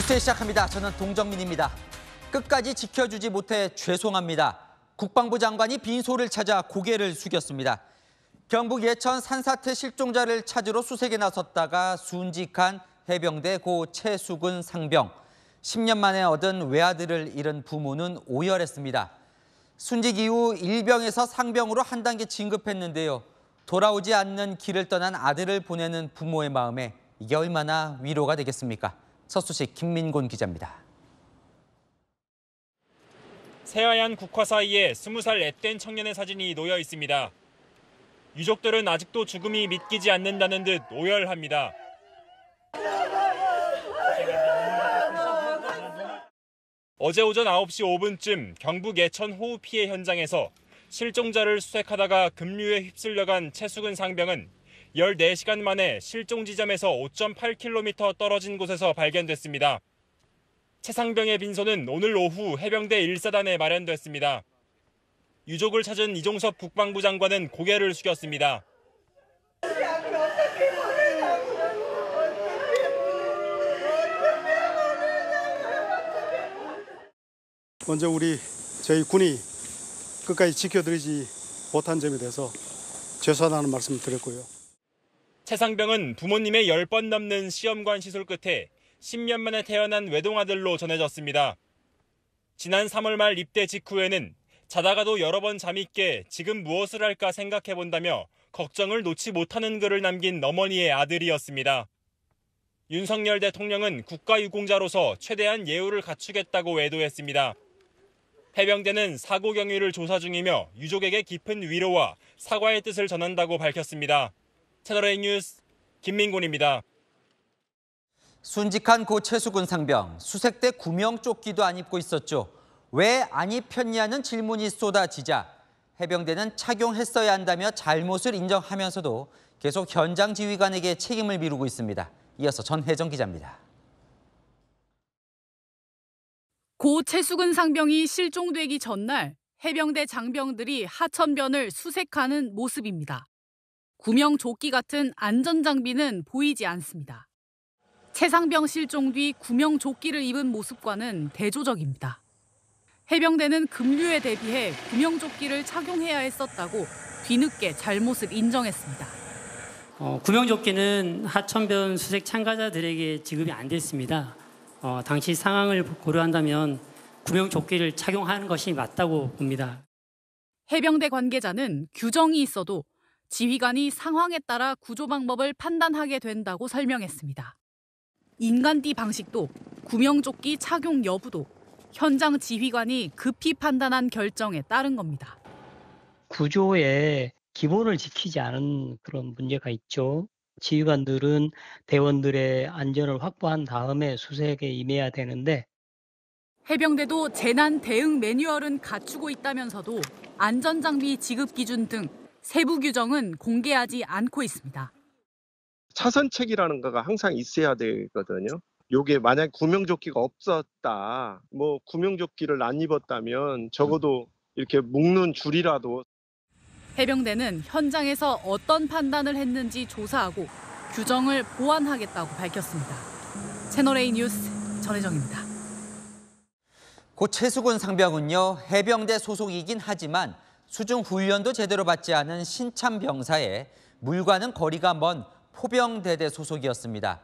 뉴스 시작합니다. 저는 동정민입니다. 끝까지 지켜주지 못해 죄송합니다. 국방부 장관이 빈소를 찾아 고개를 숙였습니다. 경북 예천 산사태 실종자를 찾으러 수색에 나섰다가 순직한 해병대 고 최수근 상병. 10년 만에 얻은 외아들을 잃은 부모는 오열했습니다. 순직 이후 일병에서 상병으로 한 단계 진급했는데요. 돌아오지 않는 길을 떠난 아들을 보내는 부모의 마음에 이게 얼마나 위로가 되겠습니까? 서수식 김민곤 기자입니다. 새하얀 국화 사이에 20살 앳된 청년의 사진이 놓여 있습니다. 유족들은 아직도 죽음이 믿기지 않는다는 듯 오열합니다. 어제 오전 9시 5분쯤 경북 예천 호우 피해 현장에서 실종자를 수색하다가 급류에 휩쓸려간 최수근 상병은 14시간 만에 실종 지점에서 5.8km 떨어진 곳에서 발견됐습니다. 최 상병의 빈소는 오늘 오후 해병대 1사단에 마련됐습니다. 유족을 찾은 이종섭 국방부 장관은 고개를 숙였습니다. 먼저 저희 군이 끝까지 지켜드리지 못한 점에 대해서 죄송하다는 말씀을 드렸고요. 최 상병은 부모님의 10번 넘는 시험관 시술 끝에 10년 만에 태어난 외동아들로 전해졌습니다. 지난 3월 말 입대 직후에는 자다가도 여러 번 잠이 깨 지금 무엇을 할까 생각해본다며 걱정을 놓지 못하는 글을 남긴 어머니의 아들이었습니다. 윤석열 대통령은 국가유공자로서 최대한 예우를 갖추겠다고 외도했습니다. 해병대는 사고 경위를 조사 중이며 유족에게 깊은 위로와 사과의 뜻을 전한다고 밝혔습니다. 채널A 뉴스 김민곤입니다. 순직한 고 최수근 상병, 수색 때 구명조끼도 안 입고 있었죠. 왜 안 입혔냐는 질문이 쏟아지자 해병대는 착용했어야 한다며 잘못을 인정하면서도 계속 현장 지휘관에게 책임을 미루고 있습니다. 이어서 전혜정 기자입니다. 고 최수근 상병이 실종되기 전날 해병대 장병들이 하천변을 수색하는 모습입니다. 구명조끼 같은 안전장비는 보이지 않습니다. 최 상병 실종 뒤 구명조끼를 입은 모습과는 대조적입니다. 해병대는 급류에 대비해 구명조끼를 착용해야 했었다고 뒤늦게 잘못을 인정했습니다. 구명조끼는 하천변 수색 참가자들에게 지급이 안 됐습니다. 당시 상황을 고려한다면 구명조끼를 착용하는 것이 맞다고 봅니다. 해병대 관계자는 규정이 있어도 지휘관이 상황에 따라 구조 방법을 판단하게 된다고 설명했습니다. 인간띠 방식도 구명조끼 착용 여부도 현장 지휘관이 급히 판단한 결정에 따른 겁니다. 구조의 기본을 지키지 않은 그런 문제가 있죠. 지휘관들은 대원들의 안전을 확보한 다음에 수색에 임해야 되는데 해병대도 재난 대응 매뉴얼은 갖추고 있다면서도 안전장비 지급 기준 등 세부 규정은 공개하지 않고 있습니다. 차선책이라는 거가 항상 있어야 되거든요. 요게 만약 구명조끼가 없었다, 구명조끼를 안 입었다면 적어도 이렇게 묶는 줄이라도. 해병대는 현장에서 어떤 판단을 했는지 조사하고 규정을 보완하겠다고 밝혔습니다. 채널A 뉴스 전혜정입니다. 고 최수근 상병은요, 해병대 소속이긴 하지만 수중 훈련도 제대로 받지 않은 신참 병사에 물과는 거리가 먼 포병대대 소속이었습니다.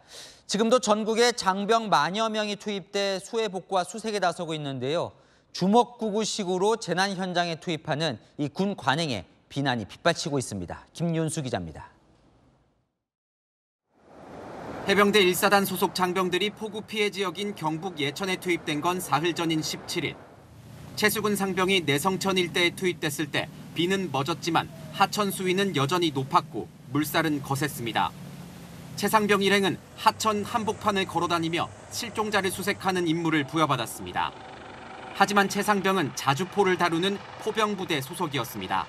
지금도 전국에 장병 만여 명이 투입돼 수해 복구와 수색에 나서고 있는데요. 주먹구구식으로 재난 현장에 투입하는 이 군 관행에 비난이 빗발치고 있습니다. 김윤수 기자입니다. 해병대 1사단 소속 장병들이 폭우 피해 지역인 경북 예천에 투입된 건 사흘 전인 17일. 최수근 상병이 내성천 일대에 투입됐을 때 비는 멎었지만 하천 수위는 여전히 높았고 물살은 거셌습니다. 최 상병 일행은 하천 한복판을 걸어다니며 실종자를 수색하는 임무를 부여받았습니다. 하지만 최 상병은 자주포를 다루는 포병부대 소속이었습니다.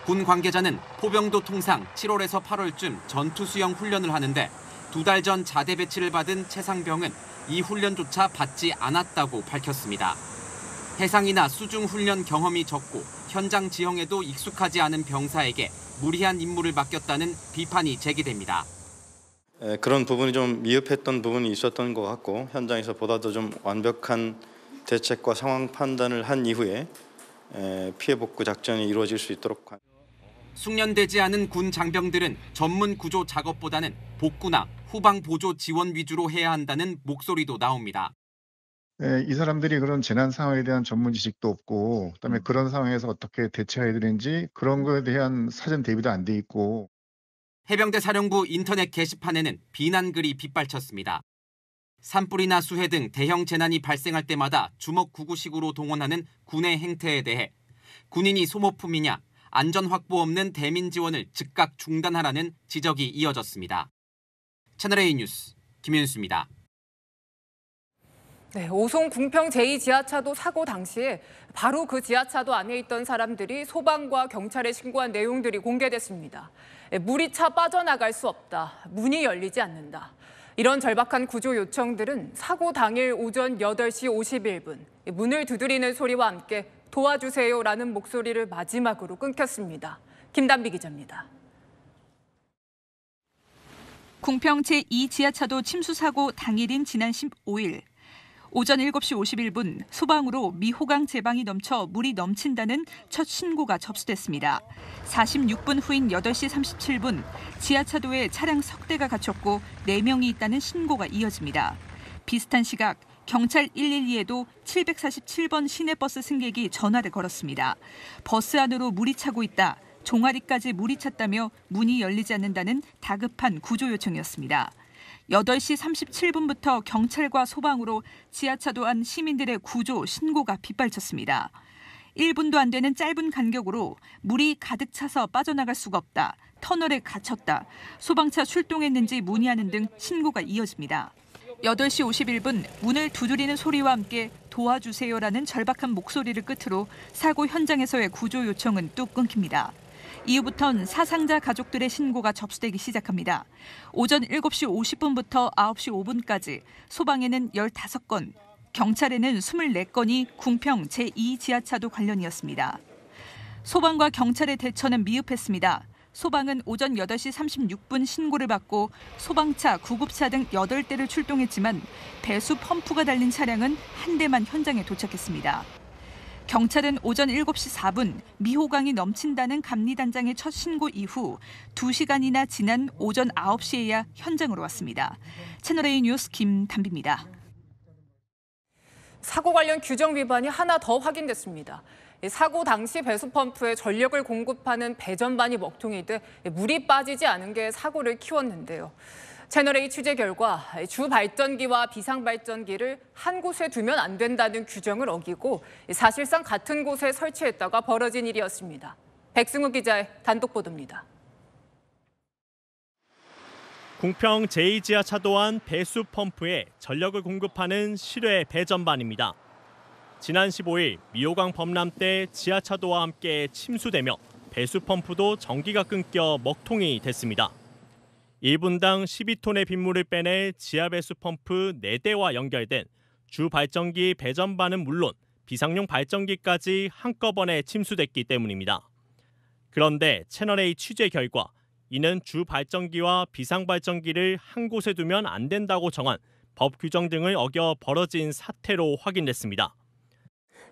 군 관계자는 포병도 통상 7월에서 8월쯤 전투 수영 훈련을 하는데 2달 전 자대 배치를 받은 최 상병은 이 훈련조차 받지 않았다고 밝혔습니다. 해상이나 수중 훈련 경험이 적고 현장 지형에도 익숙하지 않은 병사에게 무리한 임무를 맡겼다는 비판이 제기됩니다. 그런 부분이 좀 미흡했던 부분이 있었던 것 같고 현장에서 보다 더 좀 완벽한 대책과 상황 판단을 한 이후에 피해 복구 작전이 이루어질 수 있도록. 숙련되지 않은 군 장병들은 전문 구조 작업보다는 복구나 후방 보조 지원 위주로 해야 한다는 목소리도 나옵니다. 이 사람들이 그런 재난 상황에 대한 전문 지식도 없고, 그다음에 그런 상황에서 어떻게 대처해야 되는지 그런 거에 대한 사전 대비도 안 돼 있고. 해병대 사령부 인터넷 게시판에는 비난글이 빗발쳤습니다. 산불이나 수해 등 대형 재난이 발생할 때마다 주먹구구식으로 동원하는 군의 행태에 대해 군인이 소모품이냐, 안전 확보 없는 대민 지원을 즉각 중단하라는 지적이 이어졌습니다. 채널A 뉴스 김윤수입니다. 네, 오송 궁평 제2지하차도 사고 당시에 바로 그 지하차도 안에 있던 사람들이 소방과 경찰에 신고한 내용들이 공개됐습니다. 물이 차 빠져나갈 수 없다. 문이 열리지 않는다. 이런 절박한 구조 요청들은 사고 당일 오전 8시 51분 문을 두드리는 소리와 함께 도와주세요라는 목소리를 마지막으로 끊겼습니다. 김단비 기자입니다. 궁평 제2지하차도 침수 사고 당일인 지난 15일. 오전 7시 51분 소방으로 미호강 제방이 넘쳐 물이 넘친다는 첫 신고가 접수됐습니다. 46분 후인 8시 37분 지하차도에 차량 석 대가 갇혔고 4명이 있다는 신고가 이어집니다. 비슷한 시각 경찰 112에도 747번 시내버스 승객이 전화를 걸었습니다. 버스 안으로 물이 차고 있다. 종아리까지 물이 찼다며 문이 열리지 않는다는 다급한 구조 요청이었습니다. 8시 37분부터 경찰과 소방으로 지하차도 안 시민들의 구조 신고가 빗발쳤습니다. 1분도 안 되는 짧은 간격으로 물이 가득 차서 빠져나갈 수가 없다. 터널에 갇혔다. 소방차 출동했는지 문의하는 등 신고가 이어집니다. 8시 51분 문을 두드리는 소리와 함께 도와주세요라는 절박한 목소리를 끝으로 사고 현장에서의 구조 요청은 뚝 끊깁니다. 이후부턴 사상자 가족들의 신고가 접수되기 시작합니다. 오전 7시 50분부터 9시 5분까지 소방에는 15건, 경찰에는 24건이 궁평 제2지하차도 관련이었습니다. 소방과 경찰의 대처는 미흡했습니다. 소방은 오전 8시 36분 신고를 받고 소방차, 구급차 등 8대를 출동했지만 배수 펌프가 달린 차량은 한 대만 현장에 도착했습니다. 경찰은 오전 7시 4분 미호강이 넘친다는 감리단장의 첫 신고 이후 2시간이나 지난 오전 9시에야 현장으로 왔습니다. 채널A 뉴스 김단비입니다. 사고 관련 규정 위반이 하나 더 확인됐습니다. 사고 당시 배수펌프에 전력을 공급하는 배전반이 먹통이 돼 물이 빠지지 않은 게 사고를 키웠는데요. 채널A 취재 결과 주 발전기와 비상 발전기를 한 곳에 두면 안 된다는 규정을 어기고 사실상 같은 곳에 설치했다가 벌어진 일이었습니다. 백승우 기자의 단독 보도입니다. 궁평 제2지하차도 안 배수 펌프에 전력을 공급하는 실외 배전반입니다. 지난 15일 미호강 범람 때 지하차도와 함께 침수되며 배수 펌프도 전기가 끊겨 먹통이 됐습니다. 1분당 12톤의 빗물을 빼낼 지하배수 펌프 4대와 연결된 주 발전기 배전반은 물론 비상용 발전기까지 한꺼번에 침수됐기 때문입니다. 그런데 채널A 취재 결과 이는 주 발전기와 비상 발전기를 한 곳에 두면 안 된다고 정한 법 규정 등을 어겨 벌어진 사태로 확인됐습니다.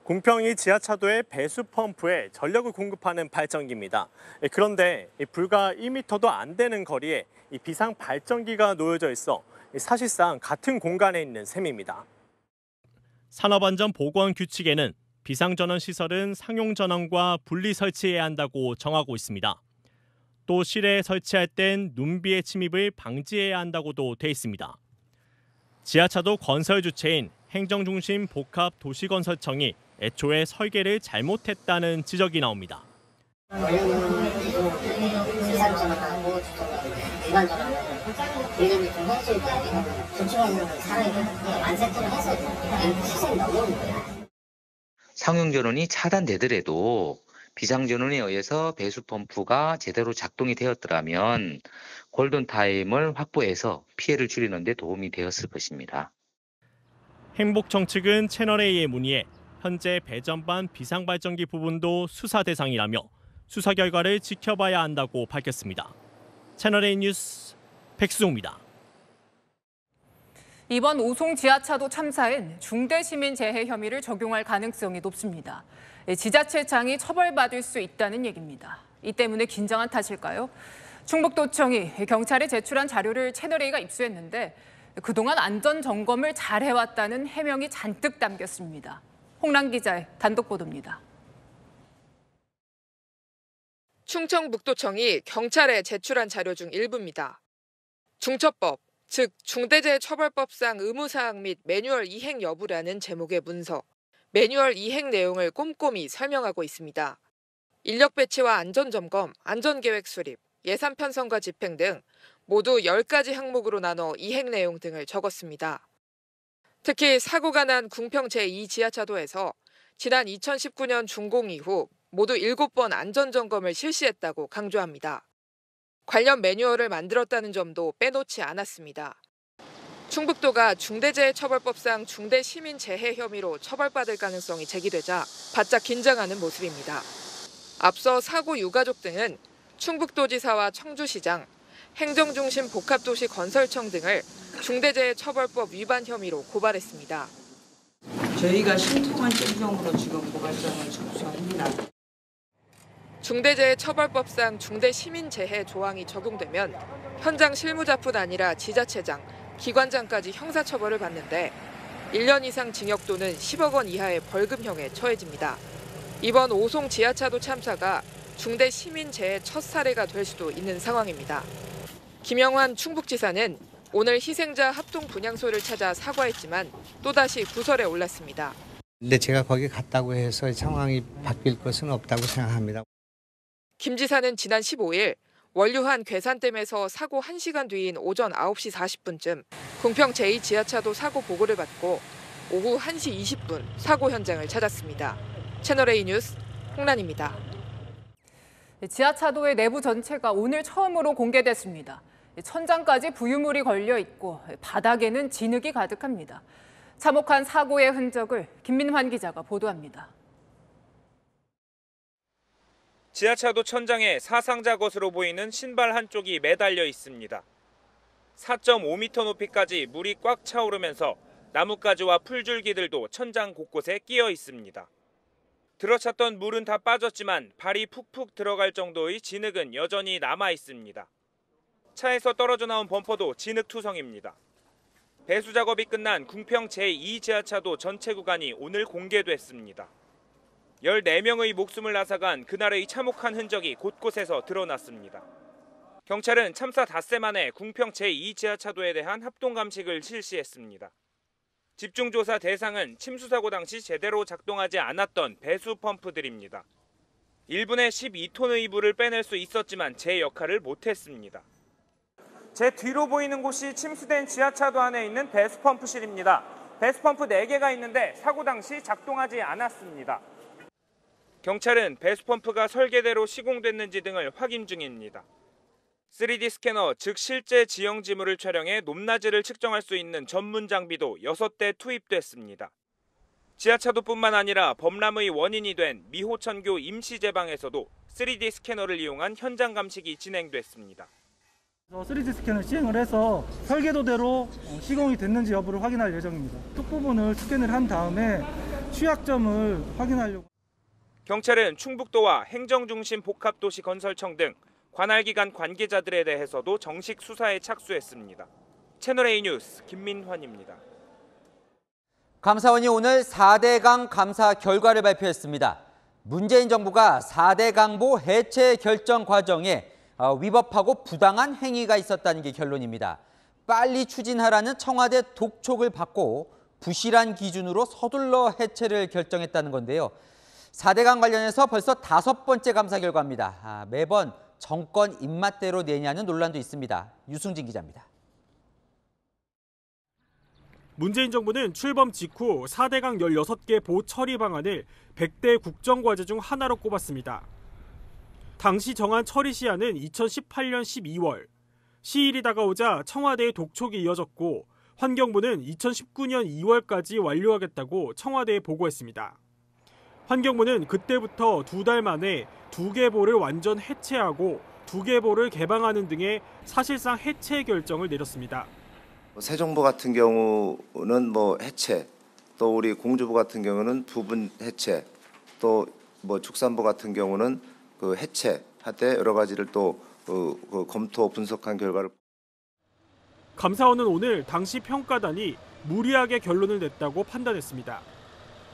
궁평이 지하차도의 배수 펌프에 전력을 공급하는 발전기입니다. 그런데 불과 1m도 안 되는 거리에 이 비상 발전기가 놓여져 있어 사실상 같은 공간에 있는 셈입니다. 산업안전보건 규칙에는 비상전원 시설은 상용전원과 분리 설치해야 한다고 정하고 있습니다. 또 실내에 설치할 땐 눈비의 침입을 방지해야 한다고도 돼 있습니다. 지하차도 건설 주체인 행정중심 복합도시건설청이 애초에 설계를 잘못했다는 지적이 나옵니다. 상용전원이 차단되더라도 비상전원에 의해서 배수펌프가 제대로 작동이 되었더라면 골든타임을 확보해서 피해를 줄이는 데 도움이 되었을 것입니다. 행복청 측은 채널A의 문의에 현재 배전반 비상발전기 부분도 수사 대상이라며 수사 결과를 지켜봐야 한다고 밝혔습니다. 채널A 뉴스 백수종입니다. 이번 오송 지하차도 참사엔 중대시민재해 혐의를 적용할 가능성이 높습니다. 지자체장이 처벌받을 수 있다는 얘기입니다. 이 때문에 긴장한 탓일까요? 충북도청이 경찰에 제출한 자료를 채널A가 입수했는데 그동안 안전점검을 잘 해왔다는 해명이 잔뜩 담겼습니다. 홍란 기자의 단독 보도입니다. 충청북도청이 경찰에 제출한 자료 중 일부입니다. 중처법, 즉 중대재해처벌법상 의무사항 및 매뉴얼 이행 여부라는 제목의 문서, 매뉴얼 이행 내용을 꼼꼼히 설명하고 있습니다. 인력 배치와 안전점검, 안전계획 수립, 예산 편성과 집행 등 모두 10가지 항목으로 나눠 이행 내용 등을 적었습니다. 특히 사고가 난 궁평 제2지하차도에서 지난 2019년 준공 이후 모두 7번 안전점검을 실시했다고 강조합니다. 관련 매뉴얼을 만들었다는 점도 빼놓지 않았습니다. 충북도가 중대재해처벌법상 중대시민재해 혐의로 처벌받을 가능성이 제기되자 바짝 긴장하는 모습입니다. 앞서 사고 유가족 등은 충북도지사와 청주시장, 행정중심 복합도시 건설청 등을 중대재해처벌법 위반 혐의로 고발했습니다. 저희가 신통한 심정으로 지금 고발장을 접수합니다. 중대재해처벌법상 중대시민재해 조항이 적용되면 현장 실무자뿐 아니라 지자체장, 기관장까지 형사처벌을 받는데 1년 이상 징역 또는 10억 원 이하의 벌금형에 처해집니다. 이번 오송 지하차도 참사가 중대시민재해 첫 사례가 될 수도 있는 상황입니다. 김영환 충북지사는 오늘 희생자 합동 분향소를 찾아 사과했지만 또다시 구설에 올랐습니다. 근데 제가 거기 갔다고 해서 상황이 바뀔 것은 없다고 생각합니다. 김 지사는 지난 15일 원류한 괴산댐에서 사고 1시간 뒤인 오전 9시 40분쯤 궁평 제2지하차도 사고 보고를 받고 오후 1시 20분 사고 현장을 찾았습니다. 채널A 뉴스 홍란입니다. 지하차도의 내부 전체가 오늘 처음으로 공개됐습니다. 천장까지 부유물이 걸려 있고 바닥에는 진흙이 가득합니다. 참혹한 사고의 흔적을 김민환 기자가 보도합니다. 지하차도 천장에 사상자 것으로 보이는 신발 한쪽이 매달려 있습니다. 4.5m 높이까지 물이 꽉 차오르면서 나뭇가지와 풀줄기들도 천장 곳곳에 끼어 있습니다. 들어찼던 물은 다 빠졌지만 발이 푹푹 들어갈 정도의 진흙은 여전히 남아 있습니다. 차에서 떨어져 나온 범퍼도 진흙투성입니다. 배수 작업이 끝난 궁평 제2지하차도 전체 구간이 오늘 공개됐습니다. 14명의 목숨을 앗아간 그날의 참혹한 흔적이 곳곳에서 드러났습니다. 경찰은 참사 닷새 만에 궁평 제2지하차도에 대한 합동감식을 실시했습니다. 집중조사 대상은 침수사고 당시 제대로 작동하지 않았던 배수 펌프들입니다. 1분에 12톤의 물을 빼낼 수 있었지만 제 역할을 못했습니다. 제 뒤로 보이는 곳이 침수된 지하차도 안에 있는 배수 펌프실입니다. 배수 펌프 4개가 있는데 사고 당시 작동하지 않았습니다. 경찰은 배수펌프가 설계대로 시공됐는지 등을 확인 중입니다. 3D 스캐너, 즉 실제 지형 지물을 촬영해 높낮이를 측정할 수 있는 전문 장비도 6대 투입됐습니다. 지하차도뿐만 아니라 범람의 원인이 된 미호천교 임시제방에서도 3D 스캐너를 이용한 현장 감식이 진행됐습니다. 3D 스캔을 시행을 해서 설계도대로 시공이 됐는지 여부를 확인할 예정입니다. 끝부분을 스캔을 한 다음에 취약점을 확인하려고. 경찰은 충북도와 행정중심 복합도시 건설청 등 관할기관 관계자들에 대해서도 정식 수사에 착수했습니다. 채널A 뉴스 김민환입니다. 감사원이 오늘 4대강 감사 결과를 발표했습니다. 문재인 정부가 4대 강보 해체 결정 과정에 위법하고 부당한 행위가 있었다는 게 결론입니다. 빨리 추진하라는 청와대 독촉을 받고 부실한 기준으로 서둘러 해체를 결정했다는 건데요. 4대강 관련해서 벌써 5번째 감사 결과입니다. 매번 정권 입맛대로 내냐는 논란도 있습니다. 유승진 기자입니다. 문재인 정부는 출범 직후 4대강 16개 보 처리 방안을 100대 국정과제 중 하나로 꼽았습니다. 당시 정한 처리 시한은 2018년 12월. 시일이 다가오자 청와대의 독촉이 이어졌고 환경부는 2019년 2월까지 완료하겠다고 청와대에 보고했습니다. 환경부는 그때부터 2달 만에 2개 보를 완전 해체하고 2개 보를 개방하는 등의 사실상 해체 결정을 내렸습니다. 세종보 같은 경우는 뭐 해체, 또 우리 공주보 같은 경우는 부분 해체, 또 뭐 축산보 같은 경우는 그 해체할 때 여러 가지를 또 검토 분석한 결과를. 감사원은 오늘 당시 평가단이 무리하게 결론을 냈다고 판단했습니다.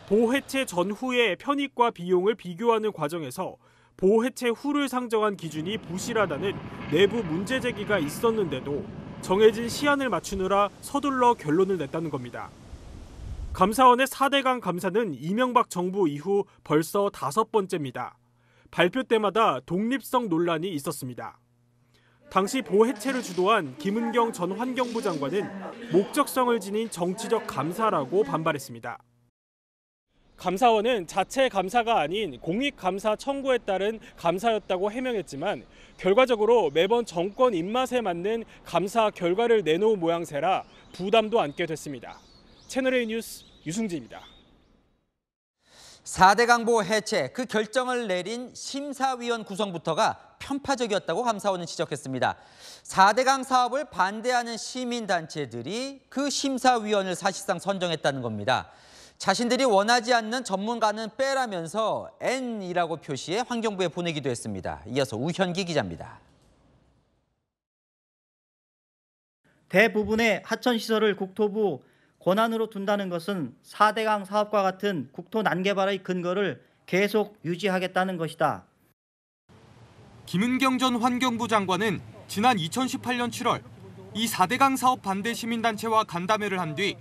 보호 해체 전후의 편익과 비용을 비교하는 과정에서 보호 해체 후를 상정한 기준이 부실하다는 내부 문제 제기가 있었는데도 정해진 시한을 맞추느라 서둘러 결론을 냈다는 겁니다. 감사원의 4대강 감사는 이명박 정부 이후 벌써 5번째입니다. 발표 때마다 독립성 논란이 있었습니다. 당시 보호 해체를 주도한 김은경 전 환경부 장관은 목적성을 지닌 정치적 감사라고 반발했습니다. 감사원은 자체 감사가 아닌 공익감사 청구에 따른 감사였다고 해명했지만 결과적으로 매번 정권 입맛에 맞는 감사 결과를 내놓은 모양새라 부담도 안게 됐습니다. 채널A 뉴스 유승재입니다. 4대강 보호 해체, 그 결정을 내린 심사위원 구성부터가 편파적이었다고 감사원은 지적했습니다. 4대강 사업을 반대하는 시민단체들이 그 심사위원을 사실상 선정했다는 겁니다. 자신들이 원하지 않는 전문가는 빼라면서 N이라고 표시해 환경부에 보내기도 했습니다. 이어서 우현기 기자입니다. 대부분의 하천시설을 국토부 권한으로 둔다는 것은 4대강 사업과 같은 국토 난개발의 근거를 계속 유지하겠다는 것이다. 김은경 전 환경부 장관은 지난 2018년 7월 이 4대강 사업 반대 시민단체와 간담회를 한 뒤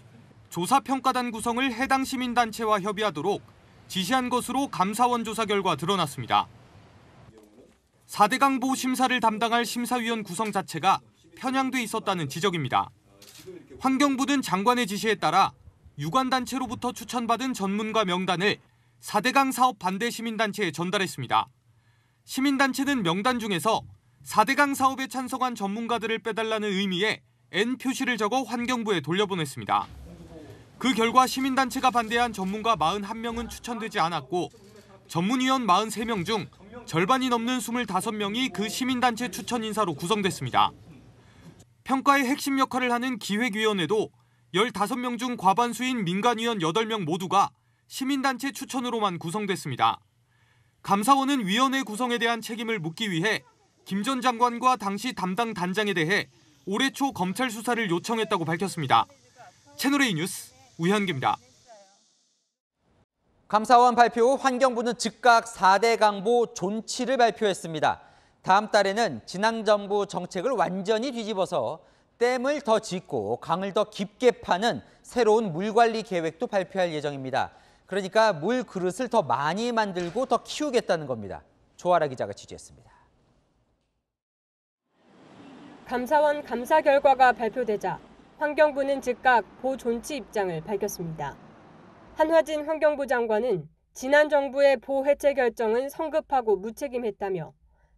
조사평가단 구성을 해당 시민단체와 협의하도록 지시한 것으로 감사원 조사 결과 드러났습니다. 4대강 보호 심사를 담당할 심사위원 구성 자체가 편향돼 있었다는 지적입니다. 환경부는 장관의 지시에 따라 유관단체로부터 추천받은 전문가 명단을 4대강 사업 반대 시민단체에 전달했습니다. 시민단체는 명단 중에서 4대강 사업에 찬성한 전문가들을 빼달라는 의미의 N 표시를 적어 환경부에 돌려보냈습니다. 그 결과 시민단체가 반대한 전문가 41명은 추천되지 않았고 전문위원 43명 중 절반이 넘는 25명이 그 시민단체 추천 인사로 구성됐습니다. 평가의 핵심 역할을 하는 기획위원회도 15명 중 과반수인 민간위원 8명 모두가 시민단체 추천으로만 구성됐습니다. 감사원은 위원회 구성에 대한 책임을 묻기 위해 김 전 장관과 당시 담당 단장에 대해 올해 초 검찰 수사를 요청했다고 밝혔습니다. 채널A 뉴스 우현기입니다. 감사원 발표 후 환경부는 즉각 4대강보 존치를 발표했습니다. 다음 달에는 지난 정부 정책을 완전히 뒤집어서 댐을 더 짓고 강을 더 깊게 파는 새로운 물관리 계획도 발표할 예정입니다. 그러니까 물 그릇을 더 많이 만들고 더 키우겠다는 겁니다. 조아라 기자가 취재했습니다. 감사원 감사 결과가 발표되자 환경부는 즉각 보존치 입장을 밝혔습니다. 한화진 환경부 장관은 지난 정부의 보 해체 결정은 성급하고 무책임했다며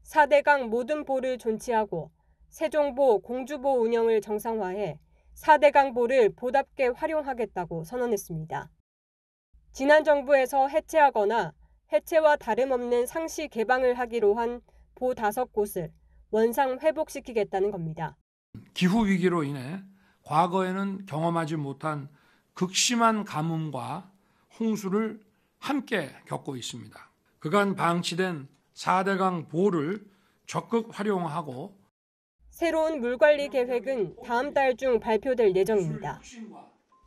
4대강 모든 보를 존치하고 세종보, 공주보 운영을 정상화해 4대강 보를 보답게 활용하겠다고 선언했습니다. 지난 정부에서 해체하거나 해체와 다름없는 상시 개방을 하기로 한 보 5곳을 원상 회복시키겠다는 겁니다. 기후위기로 인해 과거에는 경험하지 못한 극심한 가뭄과 홍수를 함께 겪고 있습니다. 그간 방치된 4대강 보를 적극 활용하고 새로운 물관리 계획은 다음 달 중 발표될 예정입니다.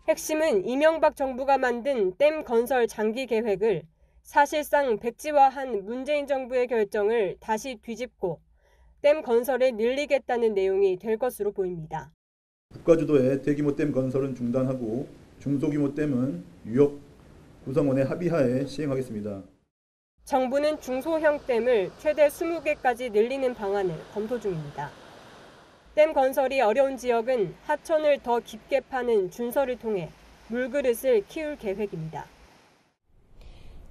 핵심은 이명박 정부가 만든 댐 건설 장기 계획을 사실상 백지화한 문재인 정부의 결정을 다시 뒤집고 댐 건설을 늘리겠다는 내용이 될 것으로 보입니다. 국가 주도의 대규모 댐 건설은 중단하고 중소규모 댐은 유역 구성원의 합의하에 시행하겠습니다. 정부는 중소형 댐을 최대 20개까지 늘리는 방안을 검토 중입니다. 댐 건설이 어려운 지역은 하천을 더 깊게 파는 준설을 통해 물그릇을 키울 계획입니다.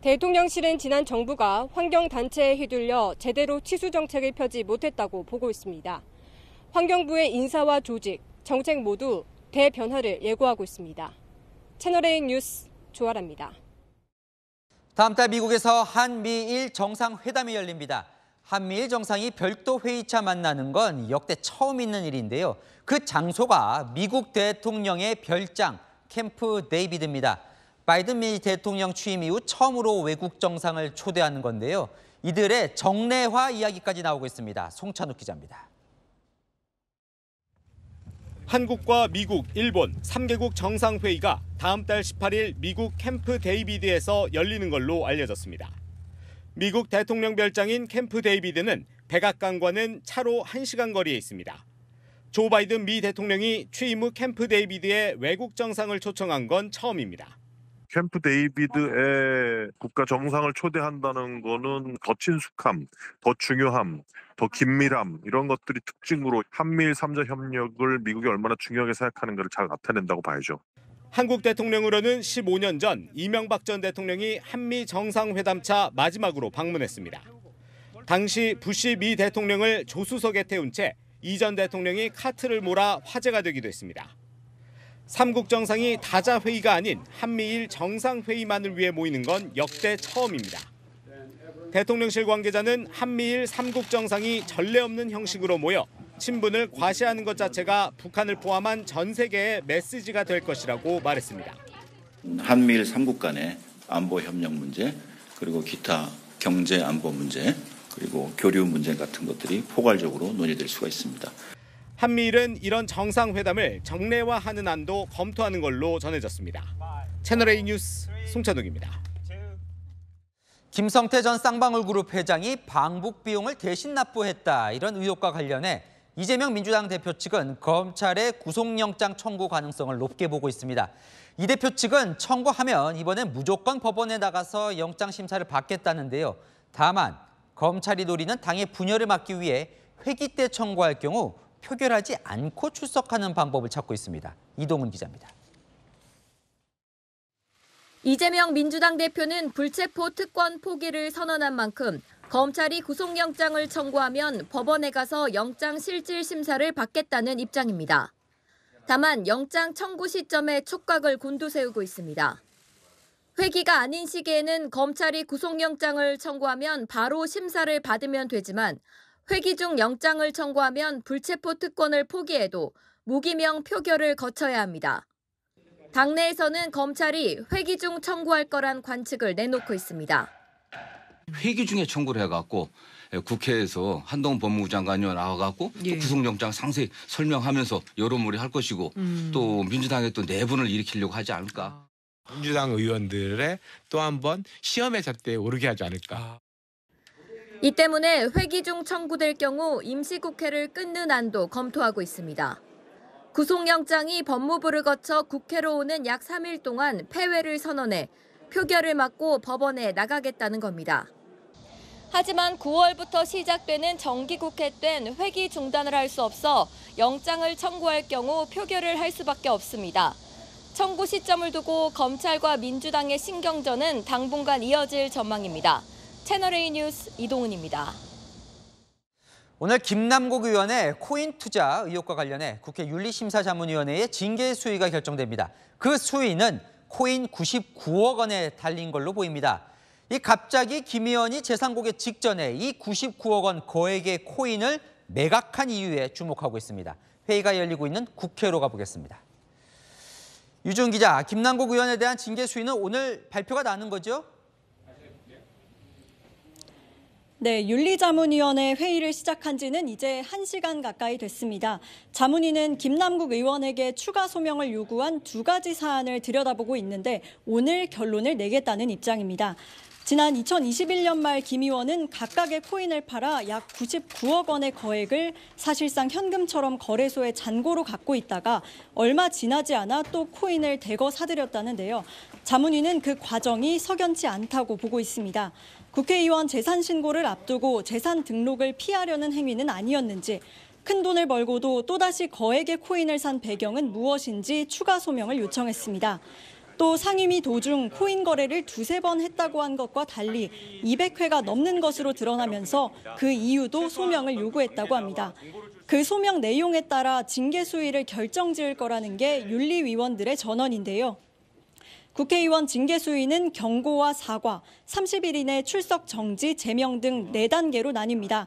대통령실은 지난 정부가 환경단체에 휘둘려 제대로 치수 정책을 펴지 못했다고 보고 있습니다. 환경부의 인사와 조직, 정책 모두 대변화를 예고하고 있습니다. 채널A 뉴스 조아라입니다. 다음 달 미국에서 한미일 정상회담이 열립니다. 한미일 정상이 별도 회의차 만나는 건 역대 처음 있는 일인데요. 그 장소가 미국 대통령의 별장 캠프 데이비드입니다. 바이든 미 대통령 취임 이후 처음으로 외국 정상을 초대하는 건데요. 이들의 정례화 이야기까지 나오고 있습니다. 송찬욱 기자입니다. 한국과 미국, 일본 3개국 정상회의가 다음 달 18일 미국 캠프 데이비드에서 열리는 걸로 알려졌습니다. 미국 대통령 별장인 캠프 데이비드는 백악관과는 차로 1시간 거리에 있습니다. 조 바이든 미 대통령이 취임 후 캠프 데이비드에 외국 정상을 초청한 건 처음입니다. 캠프 데이비드에 국가 정상을 초대한다는 거는 더 친숙함, 더 중요함, 더 긴밀함 이런 것들이 특징으로 한미일 3자 협력을 미국이 얼마나 중요하게 생각하는가를 잘 나타낸다고 봐야죠. 한국 대통령으로는 15년 전 이명박 전 대통령이 한미 정상회담차 마지막으로 방문했습니다. 당시 부시 미 대통령을 조수석에 태운 채 이 전 대통령이 카트를 몰아 화제가 되기도 했습니다. 3국 정상이 다자회의가 아닌 한미일 정상회의만을 위해 모이는 건 역대 처음입니다. 대통령실 관계자는 한미일 3국 정상이 전례 없는 형식으로 모여 친분을 과시하는 것 자체가 북한을 포함한 전 세계의 메시지가 될 것이라고 말했습니다. 한미일 3국 간의 안보 협력 문제, 그리고 기타 경제 안보 문제, 그리고 교류 문제 같은 것들이 포괄적으로 논의될 수가 있습니다. 한미일은 이런 정상회담을 정례화하는 안도 검토하는 걸로 전해졌습니다. 채널A 뉴스 송찬욱입니다. 김성태 전 쌍방울그룹 회장이 방북 비용을 대신 납부했다, 이런 의혹과 관련해 이재명 민주당 대표 측은 검찰의 구속영장 청구 가능성을 높게 보고 있습니다. 이 대표 측은 청구하면 이번엔 무조건 법원에 나가서 영장 심사를 받겠다는데요. 다만 검찰이 노리는 당의 분열을 막기 위해 회기 때 청구할 경우 표결하지 않고 출석하는 방법을 찾고 있습니다. 이동훈 기자입니다. 이재명 민주당 대표는 불체포 특권 포기를 선언한 만큼 검찰이 구속영장을 청구하면 법원에 가서 영장 실질 심사를 받겠다는 입장입니다. 다만 영장 청구 시점에 촉각을 곤두세우고 있습니다. 회기가 아닌 시기에는 검찰이 구속영장을 청구하면 바로 심사를 받으면 되지만 회기 중 영장을 청구하면 불체포 특권을 포기해도 무기명 표결을 거쳐야 합니다. 당내에서는 검찰이 회기 중 청구할 거란 관측을 내놓고 있습니다. 회기 중에 청구를 해갖고 국회에서 한동훈 법무부 장관이 나와갖고 또 구속영장 상세히 설명하면서 여론몰이 할 것이고 또 민주당의 또 내분을 일으키려고 하지 않을까. 민주당 의원들의 또 한 번 시험의 잣대에 오르게 하지 않을까. 이 때문에 회기 중 청구될 경우 임시국회를 끊는 안도 검토하고 있습니다. 구속영장이 법무부를 거쳐 국회로 오는 약 3일 동안 폐회를 선언해 표결을 막고 법원에 나가겠다는 겁니다. 하지만 9월부터 시작되는 정기국회 땐 회기 중단을 할 수 없어 영장을 청구할 경우 표결을 할 수밖에 없습니다. 청구 시점을 두고 검찰과 민주당의 신경전은 당분간 이어질 전망입니다. 채널A 뉴스 이동훈입니다. 오늘 김남국 의원의 코인 투자 의혹과 관련해 국회 윤리심사자문위원회의 징계 수위가 결정됩니다. 그 수위는 코인 99억 원에 달린 걸로 보입니다. 이 갑자기 김 의원이 재산 공개 직전에 이 99억 원 거액의 코인을 매각한 이유에 주목하고 있습니다. 회의가 열리고 있는 국회로 가보겠습니다. 유준 기자, 김남국 의원에 대한 징계 수위는 오늘 발표가 나는 거죠? 네, 윤리자문위원회 회의를 시작한 지는 이제 1시간 가까이 됐습니다. 자문위는 김남국 의원에게 추가 소명을 요구한 2가지 사안을 들여다보고 있는데 오늘 결론을 내겠다는 입장입니다. 지난 2021년 말 김 의원은 각각의 코인을 팔아 약 99억 원의 거액을 사실상 현금처럼 거래소에 잔고로 갖고 있다가 얼마 지나지 않아 또 코인을 대거 사들였다는데요. 자문위는 그 과정이 석연치 않다고 보고 있습니다. 국회의원 재산 신고를 앞두고 재산 등록을 피하려는 행위는 아니었는지, 큰 돈을 벌고도 또다시 거액의 코인을 산 배경은 무엇인지 추가 소명을 요청했습니다. 또 상임위 도중 코인 거래를 2-3번 했다고 한 것과 달리 200회가 넘는 것으로 드러나면서 그 이유도 소명을 요구했다고 합니다. 그 소명 내용에 따라 징계 수위를 결정지을 거라는 게 윤리위원들의 전언인데요. 국회의원 징계 수위는 경고와 사과, 30일 이내 출석 정지, 제명 등 4단계로 나뉩니다.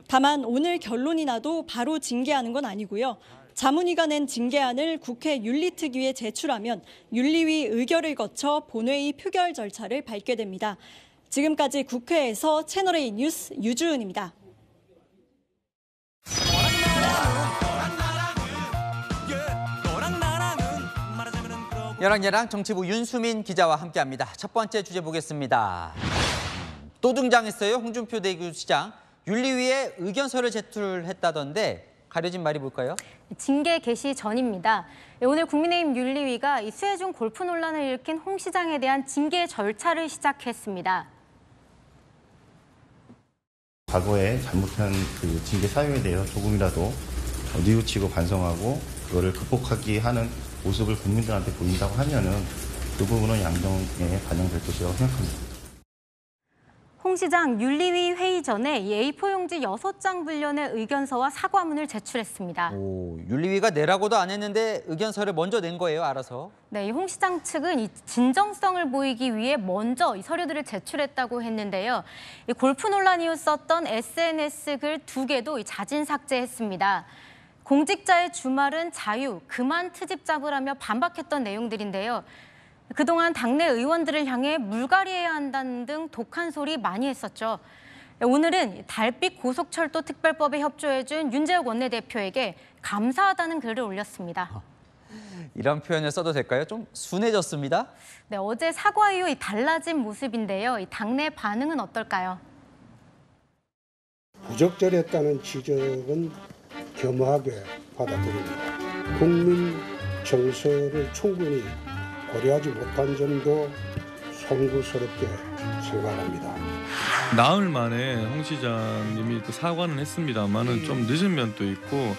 다만 오늘 결론이 나도 바로 징계하는 건 아니고요. 자문위가 낸 징계안을 국회 윤리특위에 제출하면 윤리위 의결을 거쳐 본회의 표결 절차를 밟게 됩니다. 지금까지 국회에서 채널A 뉴스 유주은입니다. 여랑여랑 정치부 윤수민 기자와 함께합니다. 첫 번째 주제 보겠습니다. 또 등장했어요. 홍준표 대구시장. 윤리위에 의견서를 제출했다던데 가려진 말이 뭘까요? 징계 개시 전입니다. 오늘 국민의힘 윤리위가 이 수혜중 골프 논란을 일으킨 홍 시장에 대한 징계 절차를 시작했습니다. 과거에 잘못한 그 징계 사유에 대해서 조금이라도 뉘우치고 반성하고 그거를 극복하기 하는 모습을 국민들한테 보인다고 하면은 그 부분은 양정에 반영될 것이라고 생각합니다. 홍 시장 윤리위 회의 전에 A4 용지 6장 분량의 의견서와 사과문을 제출했습니다. 윤리위가 내라고도 안 했는데 의견서를 먼저 낸 거예요, 알아서? 네, 홍 시장 측은 이 진정성을 보이기 위해 먼저 이 서류들을 제출했다고 했는데요. 이 골프 논란 이후 썼던 SNS 글 2개도 자진 삭제했습니다. 공직자의 주말은 자유, 그만 트집 잡으라며 반박했던 내용들인데요. 그동안 당내 의원들을 향해 물갈이해야 한다는 등 독한 소리 많이 했었죠. 오늘은 달빛 고속철도 특별법에 협조해준 윤재욱 원내대표에게 감사하다는 글을 올렸습니다. 이런 표현을 써도 될까요? 좀 순해졌습니다. 네, 어제 사과 이후 달라진 모습인데요. 당내 반응은 어떨까요? 부적절했다는 지적은 겸허하게 받아들입니다. 국민 정서를 충분히 고려하지 못한 점도 송구스럽게 생각합니다. 나흘 만에 홍 시장님이 또 사과는 했습니다만은 좀 늦은 면도 있고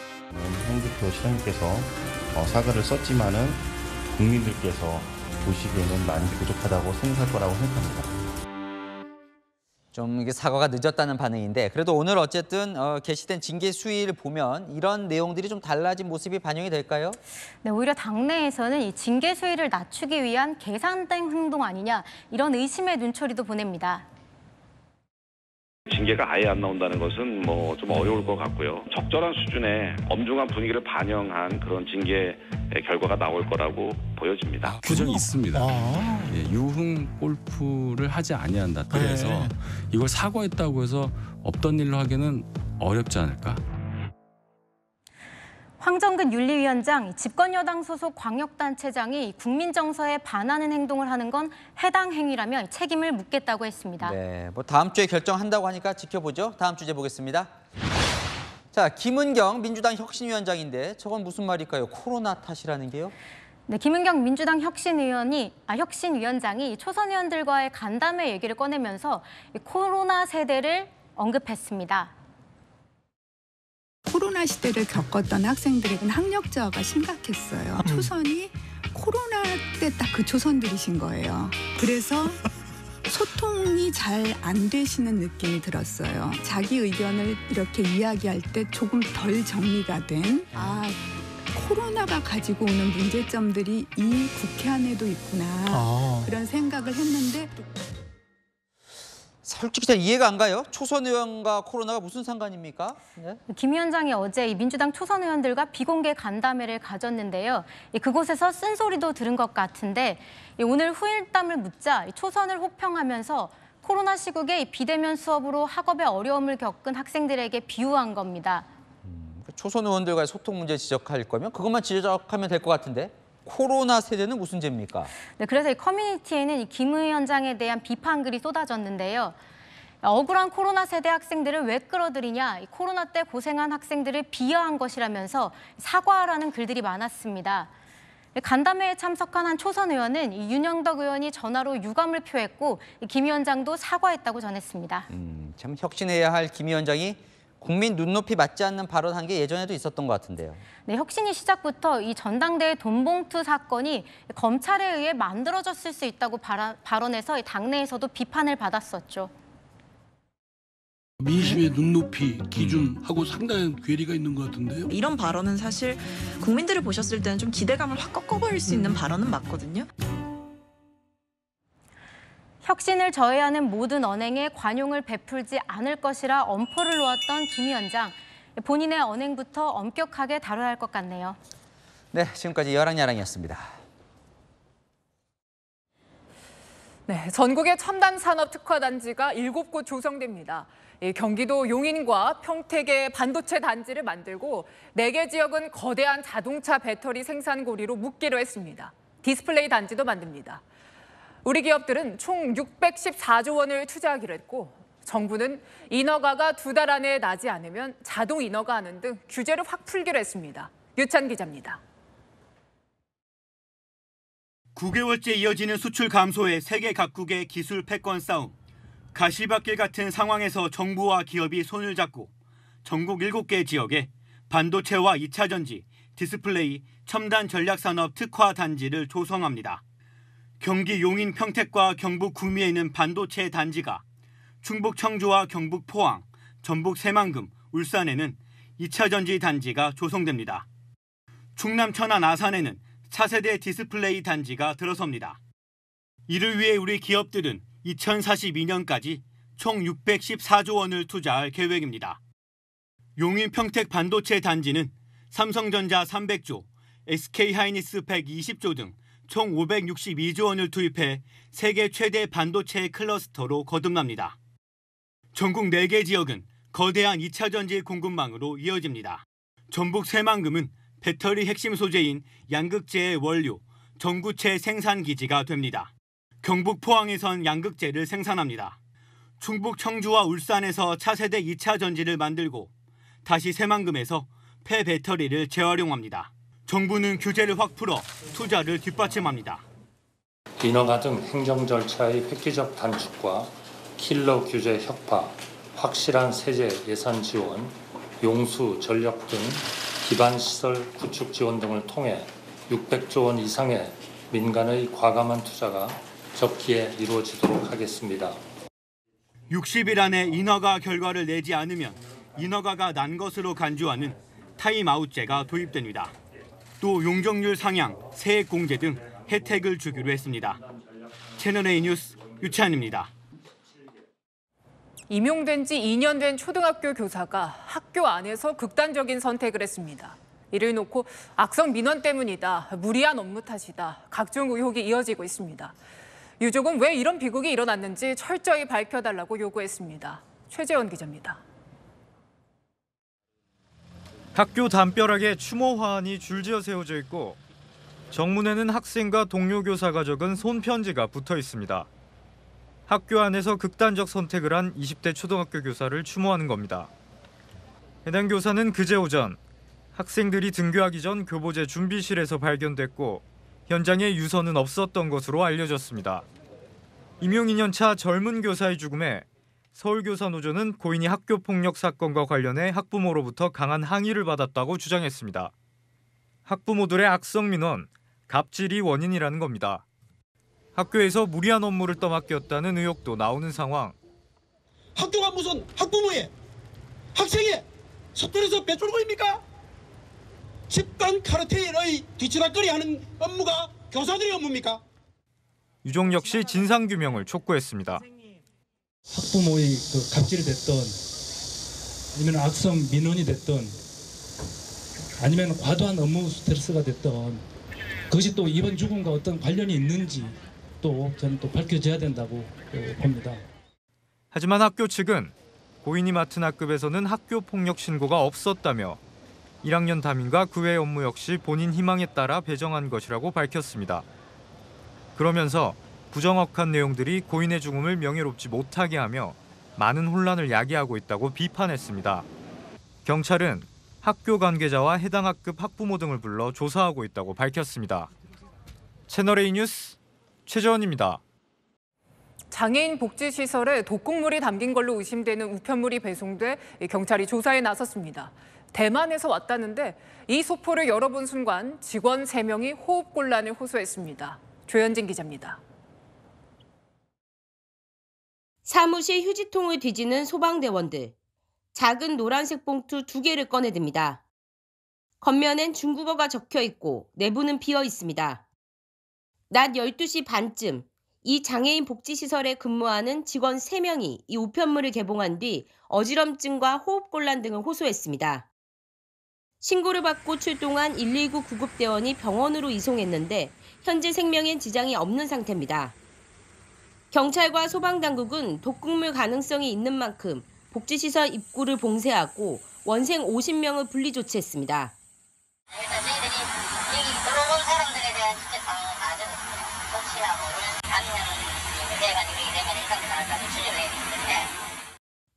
홍준표 시장님께서 사과를 썼지만은 국민들께서 보시기에는 많이 부족하다고 생각할 거라고 생각합니다. 좀 이게 사과가 늦었다는 반응인데 그래도 오늘 어쨌든 게시된 징계 수위를 보면 이런 내용들이 좀 달라진 모습이 반영이 될까요? 네, 오히려 당내에서는 이 징계 수위를 낮추기 위한 계산된 행동 아니냐 이런 의심의 눈초리도 보냅니다. 징계가 아예 안 나온다는 것은 뭐 좀 어려울 것 같고요. 적절한 수준의 엄중한 분위기를 반영한 그런 징계 결과가 나올 거라고 보여집니다. 규정이 있습니다. 예, 유흥 골프를 하지 아니한다. 그래서 이걸 사과했다고 해서 없던 일로 하기는 어렵지 않을까? 황정근 윤리위원장, 집권여당 소속 광역단체장이 국민정서에 반하는 행동을 하는 건 해당 행위라며 책임을 묻겠다고 했습니다. 네, 뭐 다음 주에 결정한다고 하니까 지켜보죠. 다음 주제 보겠습니다. 자, 김은경 민주당 혁신위원장인데 저건 무슨 말일까요? 코로나 탓이라는 게요? 네, 김은경 민주당 혁신위원장이 초선 의원들과의 간담회 얘기를 꺼내면서 코로나 세대를 언급했습니다. 코로나 시대를 겪었던 학생들에게는 학력 저하가 심각했어요. 초선이 코로나 때 딱 그 초선들이신 거예요. 그래서 소통이 잘 안 되시는 느낌이 들었어요. 자기 의견을 이렇게 이야기할 때 조금 덜 정리가 된 코로나가 가지고 오는 문제점들이 이 국회 안에도 있구나 그런 생각을 했는데 솔직히 잘 이해가 안 가요. 초선 의원과 코로나가 무슨 상관입니까? 네? 김 위원장이 어제 이 민주당 초선 의원들과 비공개 간담회를 가졌는데요. 그곳에서 쓴소리도 들은 것 같은데 오늘 후일담을 묻자 초선을 호평하면서 코로나 시국에 비대면 수업으로 학업에 어려움을 겪은 학생들에게 비유한 겁니다. 초선 의원들과의 소통 문제 지적할 거면 그것만 지적하면 될 것 같은데 코로나 세대는 무슨 죄입니까? 네, 그래서 이 커뮤니티에는 이 김 위원장에 대한 비판 글이 쏟아졌는데요. 억울한 코로나 세대 학생들을 왜 끌어들이냐, 이 코로나 때 고생한 학생들을 비하한 것이라면서 사과하라는 글들이 많았습니다. 간담회에 참석한 한 초선 의원은 이 윤영덕 의원이 전화로 유감을 표했고 김 위원장도 사과했다고 전했습니다. 참 혁신해야 할 김 위원장이 국민 눈높이 맞지 않는 발언한 게 예전에도 있었던 것 같은데요. 네, 혁신이 시작부터 이 전당대회 돈봉투 사건이 검찰에 의해 만들어졌을 수 있다고 발언해서 당내에서도 비판을 받았었죠. 민심의 눈높이 기준하고 상당한 괴리가 있는 것 같은데요. 이런 발언은 사실 국민들을 보셨을 때는 좀 기대감을 확 꺾어버릴 수 있는 발언은 맞거든요. 혁신을 저해하는 모든 언행에 관용을 베풀지 않을 것이라 엄포를 놓았던 김 위원장. 본인의 언행부터 엄격하게 다뤄야 할 것 같네요. 네, 지금까지 여랑야랑이었습니다. 네, 전국의 첨단 산업 특화 단지가 7곳 조성됩니다. 경기도 용인과 평택의 반도체 단지를 만들고 4개 지역은 거대한 자동차 배터리 생산 고리로 묶기로 했습니다. 디스플레이 단지도 만듭니다. 우리 기업들은 총 614조 원을 투자하기로 했고 정부는 인허가가 2달 안에 나지 않으면 자동 인허가하는 등 규제를 확 풀기로 했습니다. 유찬 기자입니다. 9개월째 이어지는 수출 감소에 세계 각국의 기술 패권 싸움. 가시밭길 같은 상황에서 정부와 기업이 손을 잡고 전국 7개 지역에 반도체와 2차 전지, 디스플레이, 첨단 전략산업 특화 단지를 조성합니다. 경기 용인 평택과 경북 구미에 있는 반도체 단지가 충북 청주와 경북 포항, 전북 새만금, 울산에는 2차 전지 단지가 조성됩니다. 충남 천안 아산에는 차세대 디스플레이 단지가 들어섭니다. 이를 위해 우리 기업들은 2042년까지 총 614조 원을 투자할 계획입니다. 용인 평택 반도체 단지는 삼성전자 300조, SK하이닉스 120조 등 총 562조 원을 투입해 세계 최대 반도체 클러스터로 거듭납니다. 전국 4개 지역은 거대한 2차 전지 공급망으로 이어집니다. 전북 새만금은 배터리 핵심 소재인 양극재의 원료, 전구체 생산 기지가 됩니다. 경북 포항에선 양극재를 생산합니다. 충북 청주와 울산에서 차세대 2차 전지를 만들고 다시 새만금에서 폐배터리를 재활용합니다. 정부는 규제를 확 풀어 투자를 뒷받침합니다. 인허가 등 행정 절차의 획기적 단축과 킬러 규제 혁파, 확실한 세제 예산 지원, 용수, 전력 등 기반시설 구축 지원 등을 통해 600조 원 이상의 민간의 과감한 투자가 적기에 이루어지도록 하겠습니다. 60일 안에 인허가 결과를 내지 않으면 인허가가 난 것으로 간주하는 타임아웃제가 도입됩니다. 또 용적률 상향, 세액 공제 등 혜택을 주기로 했습니다. 채널A 뉴스 유찬입니다. 임용된 지 2년 된 초등학교 교사가 학교 안에서 극단적인 선택을 했습니다. 이를 놓고 악성 민원 때문이다, 무리한 업무 탓이다, 각종 의혹이 이어지고 있습니다. 유족은 왜 이런 비극이 일어났는지 철저히 밝혀달라고 요구했습니다. 최재원 기자입니다. 학교 담벼락에 추모 화환이 줄지어 세워져 있고 정문에는 학생과 동료 교사가 적은 손편지가 붙어 있습니다. 학교 안에서 극단적 선택을 한 20대 초등학교 교사를 추모하는 겁니다. 해당 교사는 그제 오전 학생들이 등교하기 전 교보제 준비실에서 발견됐고 현장에 유서는 없었던 것으로 알려졌습니다. 임용 2년차 젊은 교사의 죽음에 서울교사노조는 고인이 학교폭력 사건과 관련해 학부모로부터 강한 항의를 받았다고 주장했습니다. 학부모들의 악성 민원, 갑질이 원인이라는 겁니다. 학교에서 무리한 업무를 떠맡겼다는 의혹도 나오는 상황. 학교가 무슨 학부모의, 학생의 섣불려서 배출구입니까? 집단 카르텔의 뒤치다거리하는 업무가 교사들의 업무입니까? 유족 역시 진상규명을 촉구했습니다. 학부모의 그 갑질이 됐든 아니면 악성 민원이 됐든 아니면 과도한 업무 스트레스가 됐든 그것이 또 이번 죽음과 어떤 관련이 있는지 또 저는 또 밝혀져야 된다고 봅니다. 하지만 학교 측은 고인이 맡은 학급에서는 학교 폭력 신고가 없었다며 1학년 담임과 그 외 업무 역시 본인 희망에 따라 배정한 것이라고 밝혔습니다. 그러면서 부정확한 내용들이 고인의 죽음을 명예롭지 못하게 하며 많은 혼란을 야기하고 있다고 비판했습니다. 경찰은 학교 관계자와 해당 학급 학부모 등을 불러 조사하고 있다고 밝혔습니다. 채널A 뉴스 최재원입니다. 장애인 복지시설에 독극물이 담긴 걸로 의심되는 우편물이 배송돼 경찰이 조사에 나섰습니다. 대만에서 왔다는데 이 소포를 열어본 순간 직원 3명이 호흡곤란을 호소했습니다. 조현진 기자입니다. 사무실 휴지통을 뒤지는 소방대원들. 작은 노란색 봉투 2개를 꺼내듭니다. 겉면엔 중국어가 적혀 있고 내부는 비어 있습니다. 낮 12시 반쯤 이 장애인 복지시설에 근무하는 직원 3명이 이 우편물을 개봉한 뒤 어지럼증과 호흡곤란 등을 호소했습니다. 신고를 받고 출동한 119 구급대원이 병원으로 이송했는데 현재 생명엔 지장이 없는 상태입니다. 경찰과 소방당국은 독극물 가능성이 있는 만큼 복지시설 입구를 봉쇄하고 원생 50명을 분리 조치했습니다. 일단 저희들이 여기 들어온 사람들에 대한 아주 혹시나 모를 감염이 문제가지고 이러면 일단 나까지 추적을 해야 되기 때문에.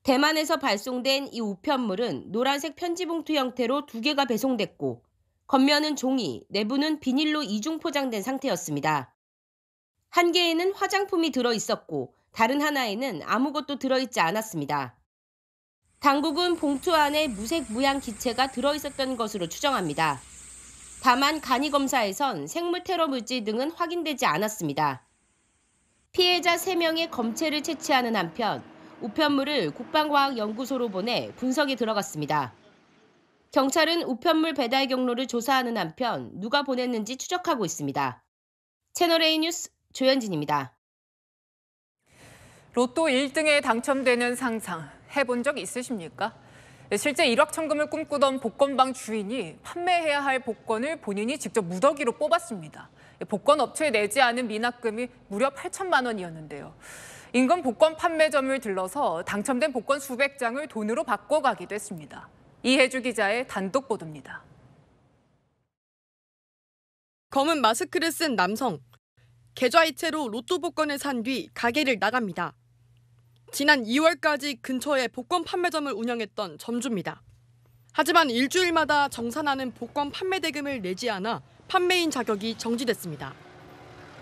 대만에서 발송된 이 우편물은 노란색 편지봉투 형태로 2개가 배송됐고 겉면은 종이, 내부는 비닐로 이중 포장된 상태였습니다. 한 개에는 화장품이 들어있었고 다른 하나에는 아무것도 들어있지 않았습니다. 당국은 봉투 안에 무색 무향 기체가 들어있었던 것으로 추정합니다. 다만 간이 검사에선 생물 테러 물질 등은 확인되지 않았습니다. 피해자 3명의 검체를 채취하는 한편 우편물을 국방과학연구소로 보내 분석에 들어갔습니다. 경찰은 우편물 배달 경로를 조사하는 한편 누가 보냈는지 추적하고 있습니다. 채널A 뉴스 조현진입니다. 로또 1등에 당첨되는 상상 해본 적 있으십니까? 실제 일확천금을 꿈꾸던 복권방 주인이 판매해야 할 복권을 본인이 직접 무더기로 뽑았습니다. 복권 업체에 내지 않은 미납금이 무려 8천만 원이었는데요. 인근 복권 판매점을 들러서 당첨된 복권 수백 장을 돈으로 바꿔가기도 했습니다. 이혜주 기자의 단독 보도입니다. 검은 마스크를 쓴 남성. 계좌이체로 로또 복권을 산 뒤 가게를 나갑니다. 지난 2월까지 근처에 복권 판매점을 운영했던 점주입니다. 하지만 일주일마다 정산하는 복권 판매 대금을 내지 않아 판매인 자격이 정지됐습니다.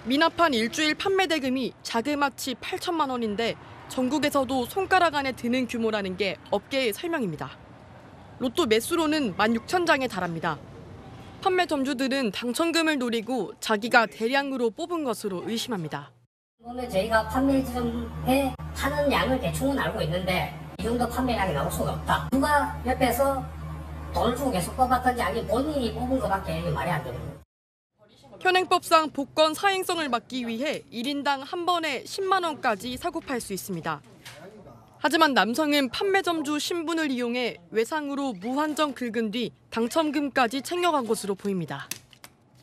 미납한 일주일 판매 대금이 자그마치 8천만 원인데 전국에서도 손가락 안에 드는 규모라는 게 업계의 설명입니다. 로또 매수로는 16,000장에 달합니다. 판매 점주들은 당첨금을 노리고 자기가 대량으로 뽑은 것으로 의심합니다. 보면 저희가 판매점에 파는 양을 대충은 알고 있는데 이 정도 판매량이 나올 수가 없다. 누가 옆에서 돈을 주고 계속 뽑았던지 아니면 본인이 뽑은 것밖에 말이 안 되는 거예요. 현행법상 복권 사행성을 막기 위해 1인당 한 번에 10만 원까지 사고 팔 수 있습니다. 하지만 남성은 판매점주 신분을 이용해 외상으로 무한정 긁은 뒤 당첨금까지 챙겨간 것으로 보입니다.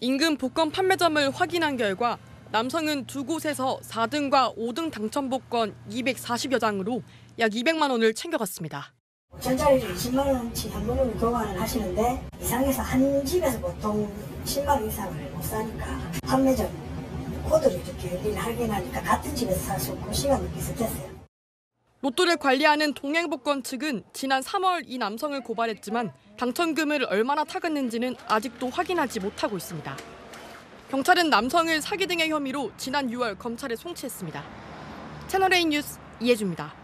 인근 복권 판매점을 확인한 결과 남성은 두 곳에서 4등과 5등 당첨 복권 240여 장으로 약 200만 원을 챙겨갔습니다. 5천짜리를 20만 원치 한 번으로 교환을 하시는데 이상해서 한 집에서 보통 10만 원 이상을 못 사니까 판매점 코드를 이렇게 확인하니까 같은 집에서 살 수 없고 시간이 비슷했어요. 로또를 관리하는 동행복권 측은 지난 3월 이 남성을 고발했지만 당첨금을 얼마나 타갔는지는 아직도 확인하지 못하고 있습니다. 경찰은 남성을 사기 등의 혐의로 지난 6월 검찰에 송치했습니다. 채널A 뉴스 이혜주입니다.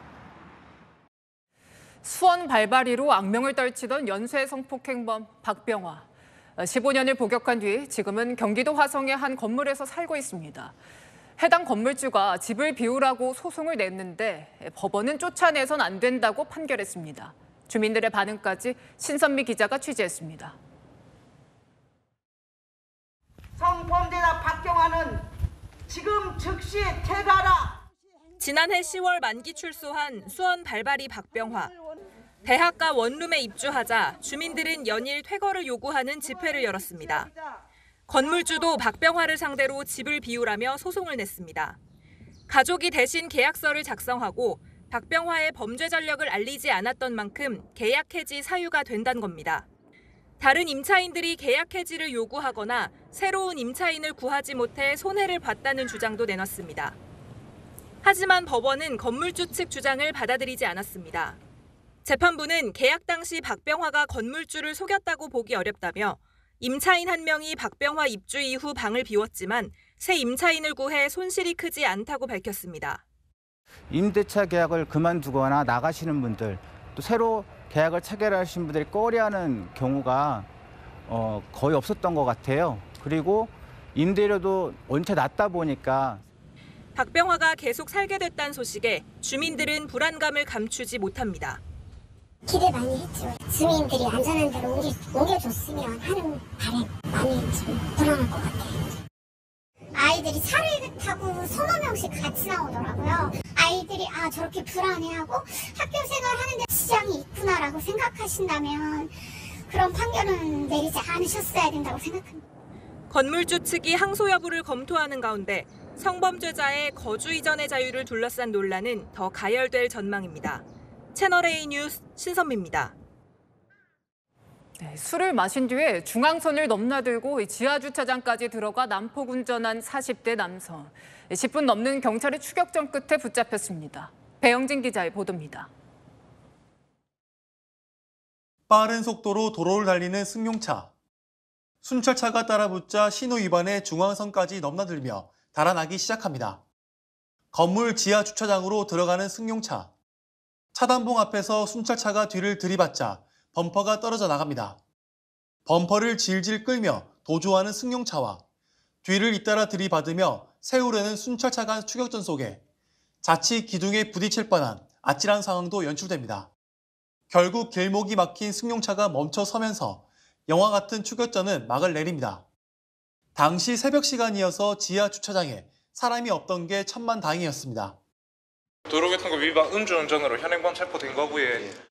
수원 발바리로 악명을 떨치던 연쇄 성폭행범 박병화. 15년을 복역한 뒤 지금은 경기도 화성의 한 건물에서 살고 있습니다. 해당 건물주가 집을 비우라고 소송을 냈는데 법원은 쫓아내선 안 된다고 판결했습니다. 주민들의 반응까지 신선미 기자가 취재했습니다. 성범죄자 박병화는 지금 즉시 퇴가하라. 지난해 10월 만기 출소한 수원 발바리 박병화. 대학가 원룸에 입주하자 주민들은 연일 퇴거를 요구하는 집회를 열었습니다. 건물주도 박병화를 상대로 집을 비우라며 소송을 냈습니다. 가족이 대신 계약서를 작성하고 박병화의 범죄 전력을 알리지 않았던 만큼 계약 해지 사유가 된다는 겁니다. 다른 임차인들이 계약 해지를 요구하거나 새로운 임차인을 구하지 못해 손해를 봤다는 주장도 내놨습니다. 하지만 법원은 건물주 측 주장을 받아들이지 않았습니다. 재판부는 계약 당시 박병화가 건물주를 속였다고 보기 어렵다며 임차인 한 명이 박병화 입주 이후 방을 비웠지만 새 임차인을 구해 손실이 크지 않다고 밝혔습니다. 임대차 계약을 그만두거나 나가시는 분들, 또 새로 계약을 체결하신 분들이 꺼려하는 경우가 거의 없었던 것 같아요. 그리고 임대료도 원체 낮다 보니까 박병화가 계속 살게 됐다는 소식에 주민들은 불안감을 감추지 못합니다. 기대 많이 했죠. 주민들이 안전한 데로 옮겨줬으면 하는 바람 많이 지금 불안할 것 같아요. 아이 아이들이 차를 타고 서너 명씩 같이 나오더라고요. 아이들이 저렇게 불안해하고 학교 생활하는데 지장이 있구나라고 생각하신다면 그런 판결은 내리지 않으셨어야 된다고 생각합니다. 건물주 측이 항소 여부를 검토하는 가운데 성범죄자의 거주 이전의 자유를 둘러싼 논란은 더 가열될 전망입니다. 채널A 뉴스 신선미입니다. 네, 술을 마신 뒤에 중앙선을 넘나들고 지하주차장까지 들어가 난폭 운전한 40대 남성. 10분 넘는 경찰의 추격전 끝에 붙잡혔습니다. 배영진 기자의 보도입니다. 빠른 속도로 도로를 달리는 승용차. 순찰차가 따라붙자 신호 위반에 중앙선까지 넘나들며 달아나기 시작합니다. 건물 지하 주차장으로 들어가는 승용차. 차단봉 앞에서 순찰차가 뒤를 들이받자 범퍼가 떨어져 나갑니다. 범퍼를 질질 끌며 도주하는 승용차와 뒤를 잇따라 들이받으며 세우려는 순찰차 간 추격전 속에 자칫 기둥에 부딪힐 뻔한 아찔한 상황도 연출됩니다. 결국 길목이 막힌 승용차가 멈춰 서면서 영화 같은 추격전은 막을 내립니다. 당시 새벽 시간이어서 지하 주차장에 사람이 없던 게 천만다행이었습니다. 도로교통법 위반 음주운전으로 현행범 체포된 거고요.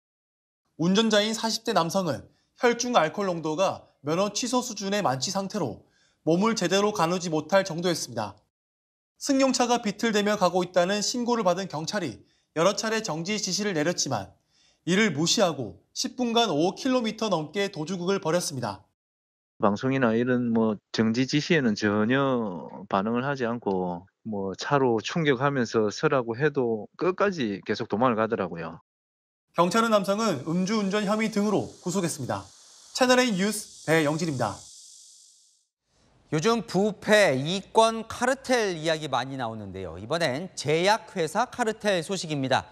운전자인 40대 남성은 혈중 알코올 농도가 면허 취소 수준의 만취 상태로 몸을 제대로 가누지 못할 정도였습니다. 승용차가 비틀대며 가고 있다는 신고를 받은 경찰이 여러 차례 정지 지시를 내렸지만 이를 무시하고 10분간 5km 넘게 도주극을 벌였습니다. 방송이나 이런 정지 지시에는 전혀 반응을 하지 않고 차로 충격하면서 서라고 해도 끝까지 계속 도망을 가더라고요. 경찰은 남성은 음주운전 혐의 등으로 구속했습니다. 채널A 뉴스 배영진입니다. 요즘 부패, 이권, 카르텔 이야기 많이 나오는데요. 이번엔 제약회사 카르텔 소식입니다.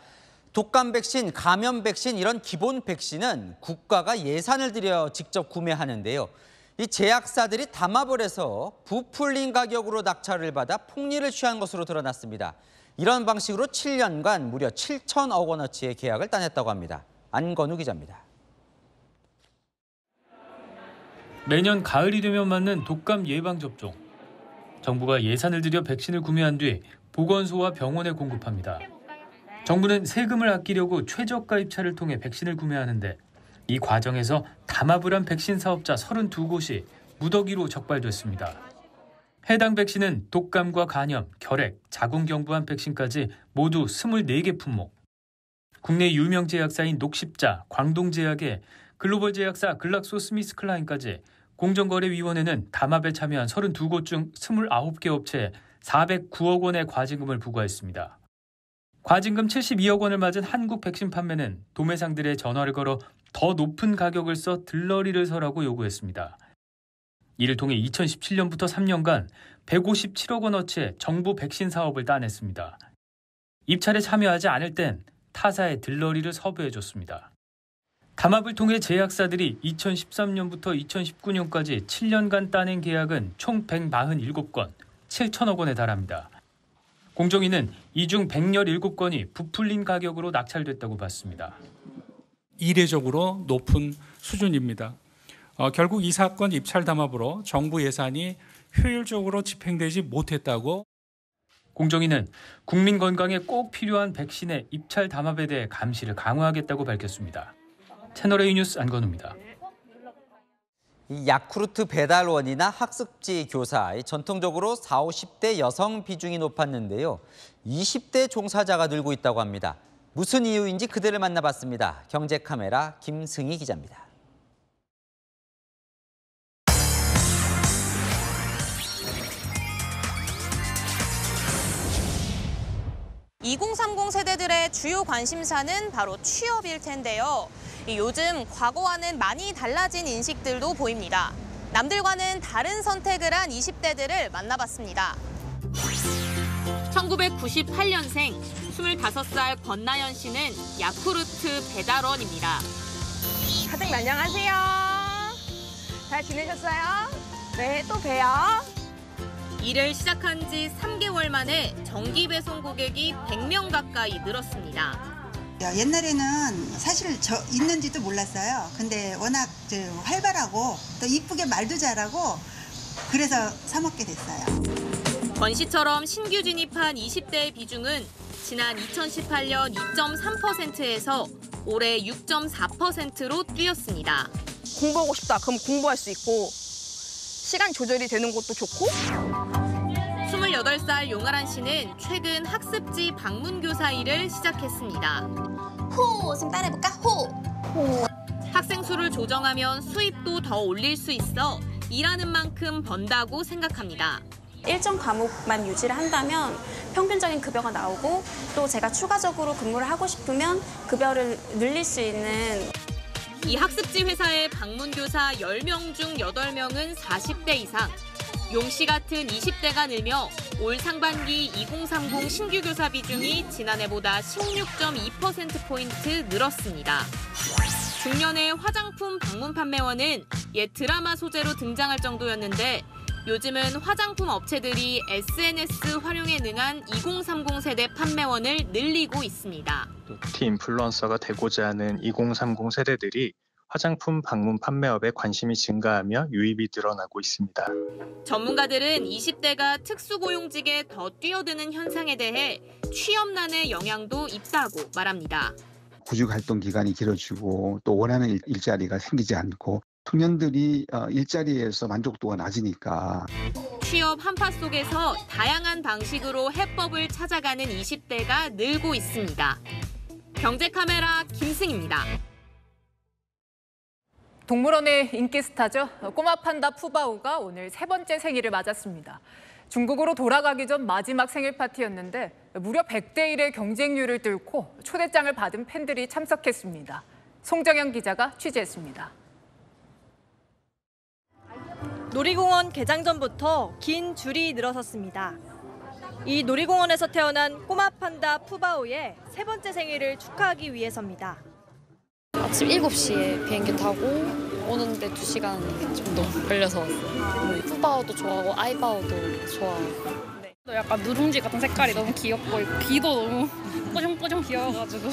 독감 백신, 감염 백신 이런 기본 백신은 국가가 예산을 들여 직접 구매하는데요. 이 제약사들이 담합을 해서 부풀린 가격으로 낙찰을 받아 폭리를 취한 것으로 드러났습니다. 이런 방식으로 7년간 무려 7천억 원어치의 계약을 따냈다고 합니다. 안건우 기자입니다. 매년 가을이 되면 맞는 독감 예방접종. 정부가 예산을 들여 백신을 구매한 뒤 보건소와 병원에 공급합니다. 정부는 세금을 아끼려고 최저가입차를 통해 백신을 구매하는데 이 과정에서 담합을 한 백신 사업자 32곳이 무더기로 적발됐습니다. 해당 백신은 독감과 간염, 결핵, 자궁경부암 백신까지 모두 24개 품목. 국내 유명 제약사인 녹십자, 광동제약의 글로벌 제약사 글락소스미스클라인까지 공정거래위원회는 담합에 참여한 32곳 중 29개 업체에 409억 원의 과징금을 부과했습니다. 과징금 72억 원을 맞은 한국 백신 판매는 도매상들의 전화를 걸어 더 높은 가격을 써 들러리를 서라고 요구했습니다. 이를 통해 2017년부터 3년간 157억 원어치의 정부 백신 사업을 따냈습니다. 입찰에 참여하지 않을 땐 타사의 들러리를 섭외해줬습니다. 담합을 통해 제약사들이 2013년부터 2019년까지 7년간 따낸 계약은 총 147건, 7천억 원에 달합니다. 공정위는 이 중 117건이 부풀린 가격으로 낙찰됐다고 봤습니다. 이례적으로 높은 수준입니다. 결국 이 사건 입찰 담합으로 정부 예산이 효율적으로 집행되지 못했다고. 공정위는 국민 건강에 꼭 필요한 백신의 입찰 담합에 대해 감시를 강화하겠다고 밝혔습니다. 채널A 뉴스 안건우입니다. 이 야쿠르트 배달원이나 학습지 교사, 전통적으로 40, 50대 여성 비중이 높았는데요. 20대 종사자가 늘고 있다고 합니다. 무슨 이유인지 그들을 만나봤습니다. 경제카메라 김승희 기자입니다. (2030) 세대들의 주요 관심사는 바로 취업일 텐데요. 요즘 과거와는 많이 달라진 인식들도 보입니다. 남들과는 다른 선택을 한 20대들을 만나봤습니다. 1998년생 25살 권나연 씨는 야쿠르트 배달원입니다. 사장님 안녕하세요. 잘 지내셨어요? 네, 또 봬요. 일을 시작한 지 3개월 만에 정기 배송 고객이 100명 가까이 늘었습니다. 옛날에는 사실 있는지도 몰랐어요. 근데 워낙 활발하고 또 이쁘게 말도 잘하고 그래서 사 먹게 됐어요. 권 씨처럼 신규 진입한 20대의 비중은 지난 2018년 2.3%에서 올해 6.4%로 뛰었습니다. 공부하고 싶다. 그럼 공부할 수 있고 시간 조절이 되는 것도 좋고. 28살 용아란 씨는 최근 학습지 방문교사 일을 시작했습니다. 호! 좀 따라해볼까? 호! 학생 수를 조정하면 수입도 더 올릴 수 있어 일하는 만큼 번다고 생각합니다. 일정 과목만 유지를 한다면 평균적인 급여가 나오고 또 제가 추가적으로 근무를 하고 싶으면 급여를 늘릴 수 있는. 이 학습지 회사의 방문교사 10명 중 8명은 40대 이상. 용 씨 같은 20대가 늘며 올 상반기 2030 신규 교사 비중이 지난해보다 16.2%포인트 늘었습니다. 중년의 화장품 방문 판매원은 옛 드라마 소재로 등장할 정도였는데 요즘은 화장품 업체들이 SNS 활용에 능한 2030 세대 판매원을 늘리고 있습니다. 뷰티 인플루언서가 되고자 하는 2030 세대들이 화장품 방문 판매업에 관심이 증가하며 유입이 늘어나고 있습니다. 전문가들은 20대가 특수고용직에 더 뛰어드는 현상에 대해 취업난의 영향도 있다고 말합니다. 구직 활동 기간이 길어지고 또 원하는 일자리가 생기지 않고 청년들이 일자리에서 만족도가 낮으니까. 취업 한파 속에서 다양한 방식으로 해법을 찾아가는 20대가 늘고 있습니다. 경제카메라 김승입니다. 동물원의 인기 스타죠. 꼬마 판다 푸바오가 오늘 3번째 생일을 맞았습니다. 중국으로 돌아가기 전 마지막 생일 파티였는데 무려 100대 1의 경쟁률을 뚫고 초대장을 받은 팬들이 참석했습니다. 송정현 기자가 취재했습니다. 놀이공원 개장 전부터 긴 줄이 늘어섰습니다. 이 놀이공원에서 태어난 꼬마 판다 푸바오의 3번째 생일을 축하하기 위해서입니다. 아침 7시에 비행기 타고 오는데 2시간 정도 걸려서 왔어요. 푸바오도 좋아하고 아이바오도 좋아하고. 네. 약간 누룽지 같은 색깔이 너무 귀엽고 귀도 너무 뽀송뽀송 귀여워가지고.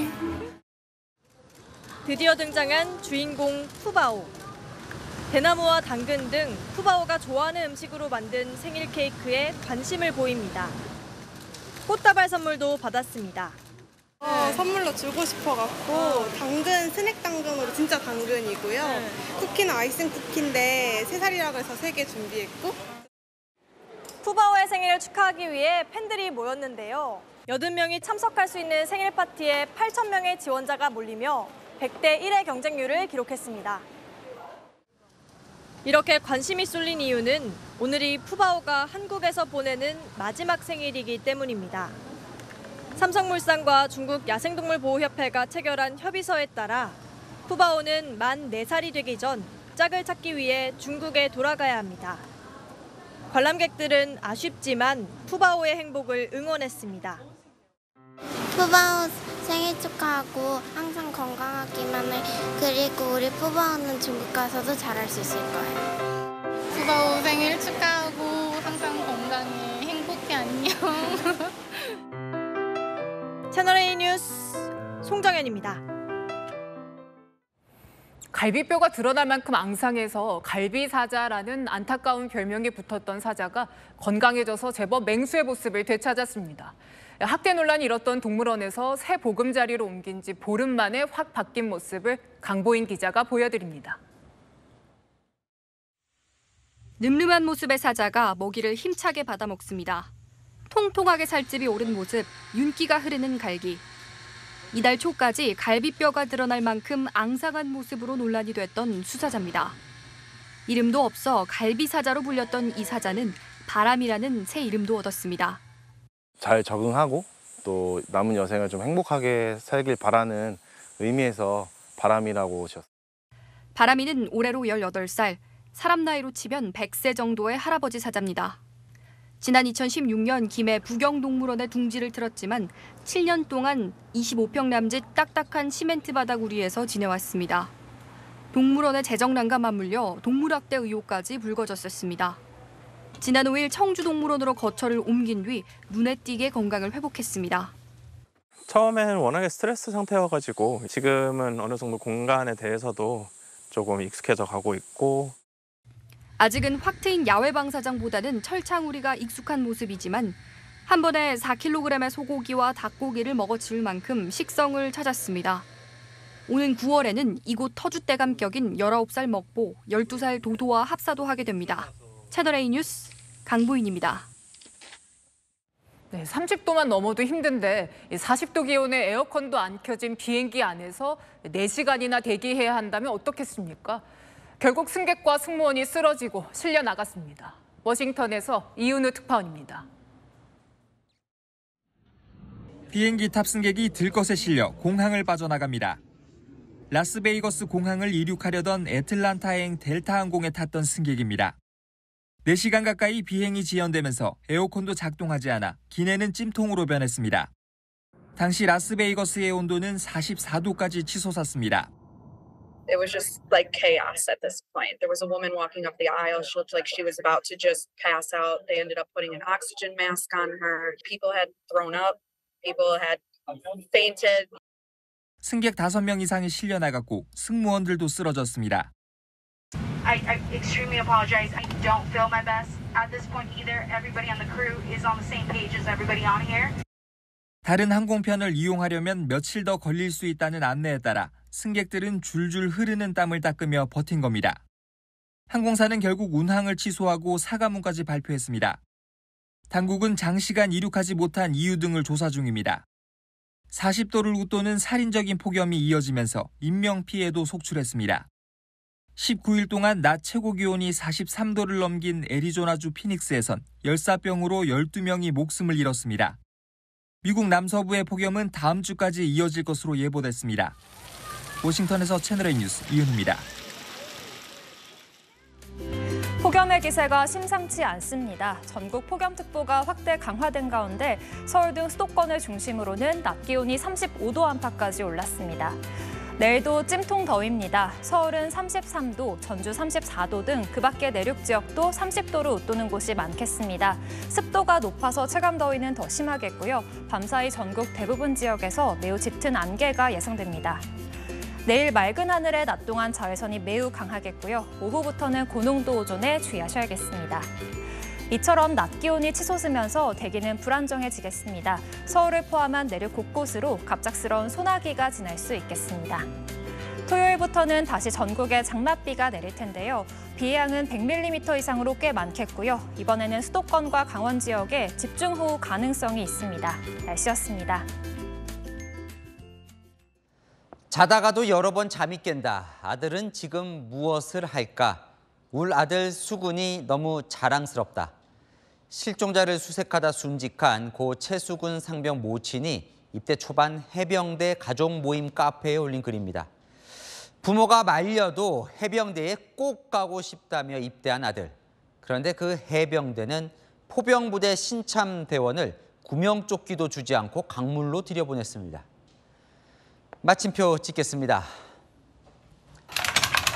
드디어 등장한 주인공 푸바오. 대나무와 당근 등 푸바오가 좋아하는 음식으로 만든 생일 케이크에 관심을 보입니다. 꽃다발 선물도 받았습니다. 선물로 주고 싶어갖고 당근, 스낵 당근으로 진짜 당근이고요. 쿠키는 아이싱 쿠키인데 3살이라고 해서 3개 준비했고. 푸바오의 생일을 축하하기 위해 팬들이 모였는데요. 80명이 참석할 수 있는 생일 파티에 8,000명의 지원자가 몰리며 100대 1의 경쟁률을 기록했습니다. 이렇게 관심이 쏠린 이유는 오늘이 푸바오가 한국에서 보내는 마지막 생일이기 때문입니다. 삼성물산과 중국 야생동물보호협회가 체결한 협의서에 따라 푸바오는 만 4살이 되기 전 짝을 찾기 위해 중국에 돌아가야 합니다. 관람객들은 아쉽지만 푸바오의 행복을 응원했습니다. 푸바오 생일 축하하고 항상 건강하기만을, 그리고 우리 푸바오는 중국 가서도 잘할 수 있을 거예요. 푸바오 생일 축하하고 항상 건강해, 행복해, 안녕. 채널A 뉴스 송정현입니다. 갈비뼈가 드러날 만큼 앙상해서 갈비사자라는 안타까운 별명이 붙었던 사자가 건강해져서 제법 맹수의 모습을 되찾았습니다. 학대 논란이 일었던 동물원에서 새 보금자리로 옮긴 지 보름 만에 확 바뀐 모습을 강보인 기자가 보여드립니다. 늠름한 모습의 사자가 먹이를 힘차게 받아먹습니다. 통통하게 살집이 오른 모습, 윤기가 흐르는 갈기. 이달 초까지 갈비뼈가 드러날 만큼 앙상한 모습으로 논란이 됐던 수사자입니다. 이름도 없어 갈비사자로 불렸던 이 사자는 바람이라는 새 이름도 얻었습니다. 잘 적응하고 또 남은 여생을 좀 행복하게 살길 바라는 의미에서 바람이라고 지었습니다. 바람이는 올해로 18살, 사람 나이로 치면 100세 정도의 할아버지 사자입니다. 지난 2016년 김해 부경동물원에 둥지를 틀었지만 7년 동안 25평 남짓 딱딱한 시멘트 바닥 우리에서 지내왔습니다. 동물원의 재정난과 맞물려 동물학대 의혹까지 불거졌었습니다. 지난 5일 청주동물원으로 거처를 옮긴 뒤 눈에 띄게 건강을 회복했습니다. 처음에는 워낙에 스트레스 상태여가지고 지금은 어느 정도 공간에 대해서도 조금 익숙해져 가고 있고. 아직은 확 트인 야외 방사장보다는 철창우리가 익숙한 모습이지만 한 번에 4kg의 소고기와 닭고기를 먹어치울 만큼 식성을 찾았습니다. 오는 9월에는 이곳 터줏대감 격인 19살 먹보, 12살 도도와 합사도 하게 됩니다. 채널A 뉴스 강보인입니다. 네, 30도만 넘어도 힘든데 40도 기온에 에어컨도 안 켜진 비행기 안에서 4시간이나 대기해야 한다면 어떻겠습니까? 결국 승객과 승무원이 쓰러지고 실려 나갔습니다. 워싱턴에서 이윤우 특파원입니다. 비행기 탑승객이 들것에 실려 공항을 빠져나갑니다. 라스베이거스 공항을 이륙하려던 애틀란타행 델타항공에 탔던 승객입니다. 4시간 가까이 비행이 지연되면서 에어컨도 작동하지 않아 기내는 찜통으로 변했습니다. 당시 라스베이거스의 온도는 44도까지 치솟았습니다. It was just like chaos at this point. There was a woman walking up the aisle. She looked like she was about to just pass out. They ended up putting an oxygen mask on her. People had thrown up. People had fainted. 승객 5명 이상이 실려 나갔고 승무원들도 쓰러졌습니다. I extremely apologize. I don't feel my best at this point either. Everybody on the crew is on the same page as everybody on here. 다른 항공편을 이용하려면 며칠 더 걸릴 수 있다는 안내에 따라 승객들은 줄줄 흐르는 땀을 닦으며 버틴 겁니다. 항공사는 결국 운항을 취소하고 사과문까지 발표했습니다. 당국은 장시간 이륙하지 못한 이유 등을 조사 중입니다. 40도를 웃도는 살인적인 폭염이 이어지면서 인명피해도 속출했습니다. 19일 동안 낮 최고 기온이 43도를 넘긴 애리조나주 피닉스에선 열사병으로 12명이 목숨을 잃었습니다. 미국 남서부의 폭염은 다음 주까지 이어질 것으로 예보됐습니다. 워싱턴에서 채널A 뉴스 이윤우입니다. 폭염의 기세가 심상치 않습니다. 전국 폭염특보가 확대 강화된 가운데 서울 등 수도권을 중심으로는 낮 기온이 35도 안팎까지 올랐습니다. 내일도 찜통 더위입니다. 서울은 33도, 전주 34도 등 그 밖의 내륙 지역도 30도를 웃도는 곳이 많겠습니다. 습도가 높아서 체감 더위는 더 심하겠고요. 밤사이 전국 대부분 지역에서 매우 짙은 안개가 예상됩니다. 내일 맑은 하늘에 낮 동안 자외선이 매우 강하겠고요. 오후부터는 고농도 오존에 주의하셔야겠습니다. 이처럼 낮 기온이 치솟으면서 대기는 불안정해지겠습니다. 서울을 포함한 내륙 곳곳으로 갑작스러운 소나기가 지날 수 있겠습니다. 토요일부터는 다시 전국에 장맛비가 내릴 텐데요. 비의 양은 100mm 이상으로 꽤 많겠고요. 이번에는 수도권과 강원 지역에 집중호우 가능성이 있습니다. 날씨였습니다. 자다가도 여러 번 잠이 깬다. 아들은 지금 무엇을 할까? 울 아들 수군이 너무 자랑스럽다. 실종자를 수색하다 순직한 고 최수군 상병 모친이 입대 초반 해병대 가족 모임 카페에 올린 글입니다. 부모가 말려도 해병대에 꼭 가고 싶다며 입대한 아들. 그런데 그 해병대는 포병부대 신참대원을 구명조끼도 주지 않고 강물로 들여보냈습니다. 마침표 찍겠습니다.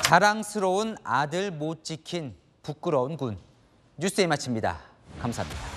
자랑스러운 아들 못 지킨 부끄러운 군. 뉴스에 마칩니다. 감사합니다.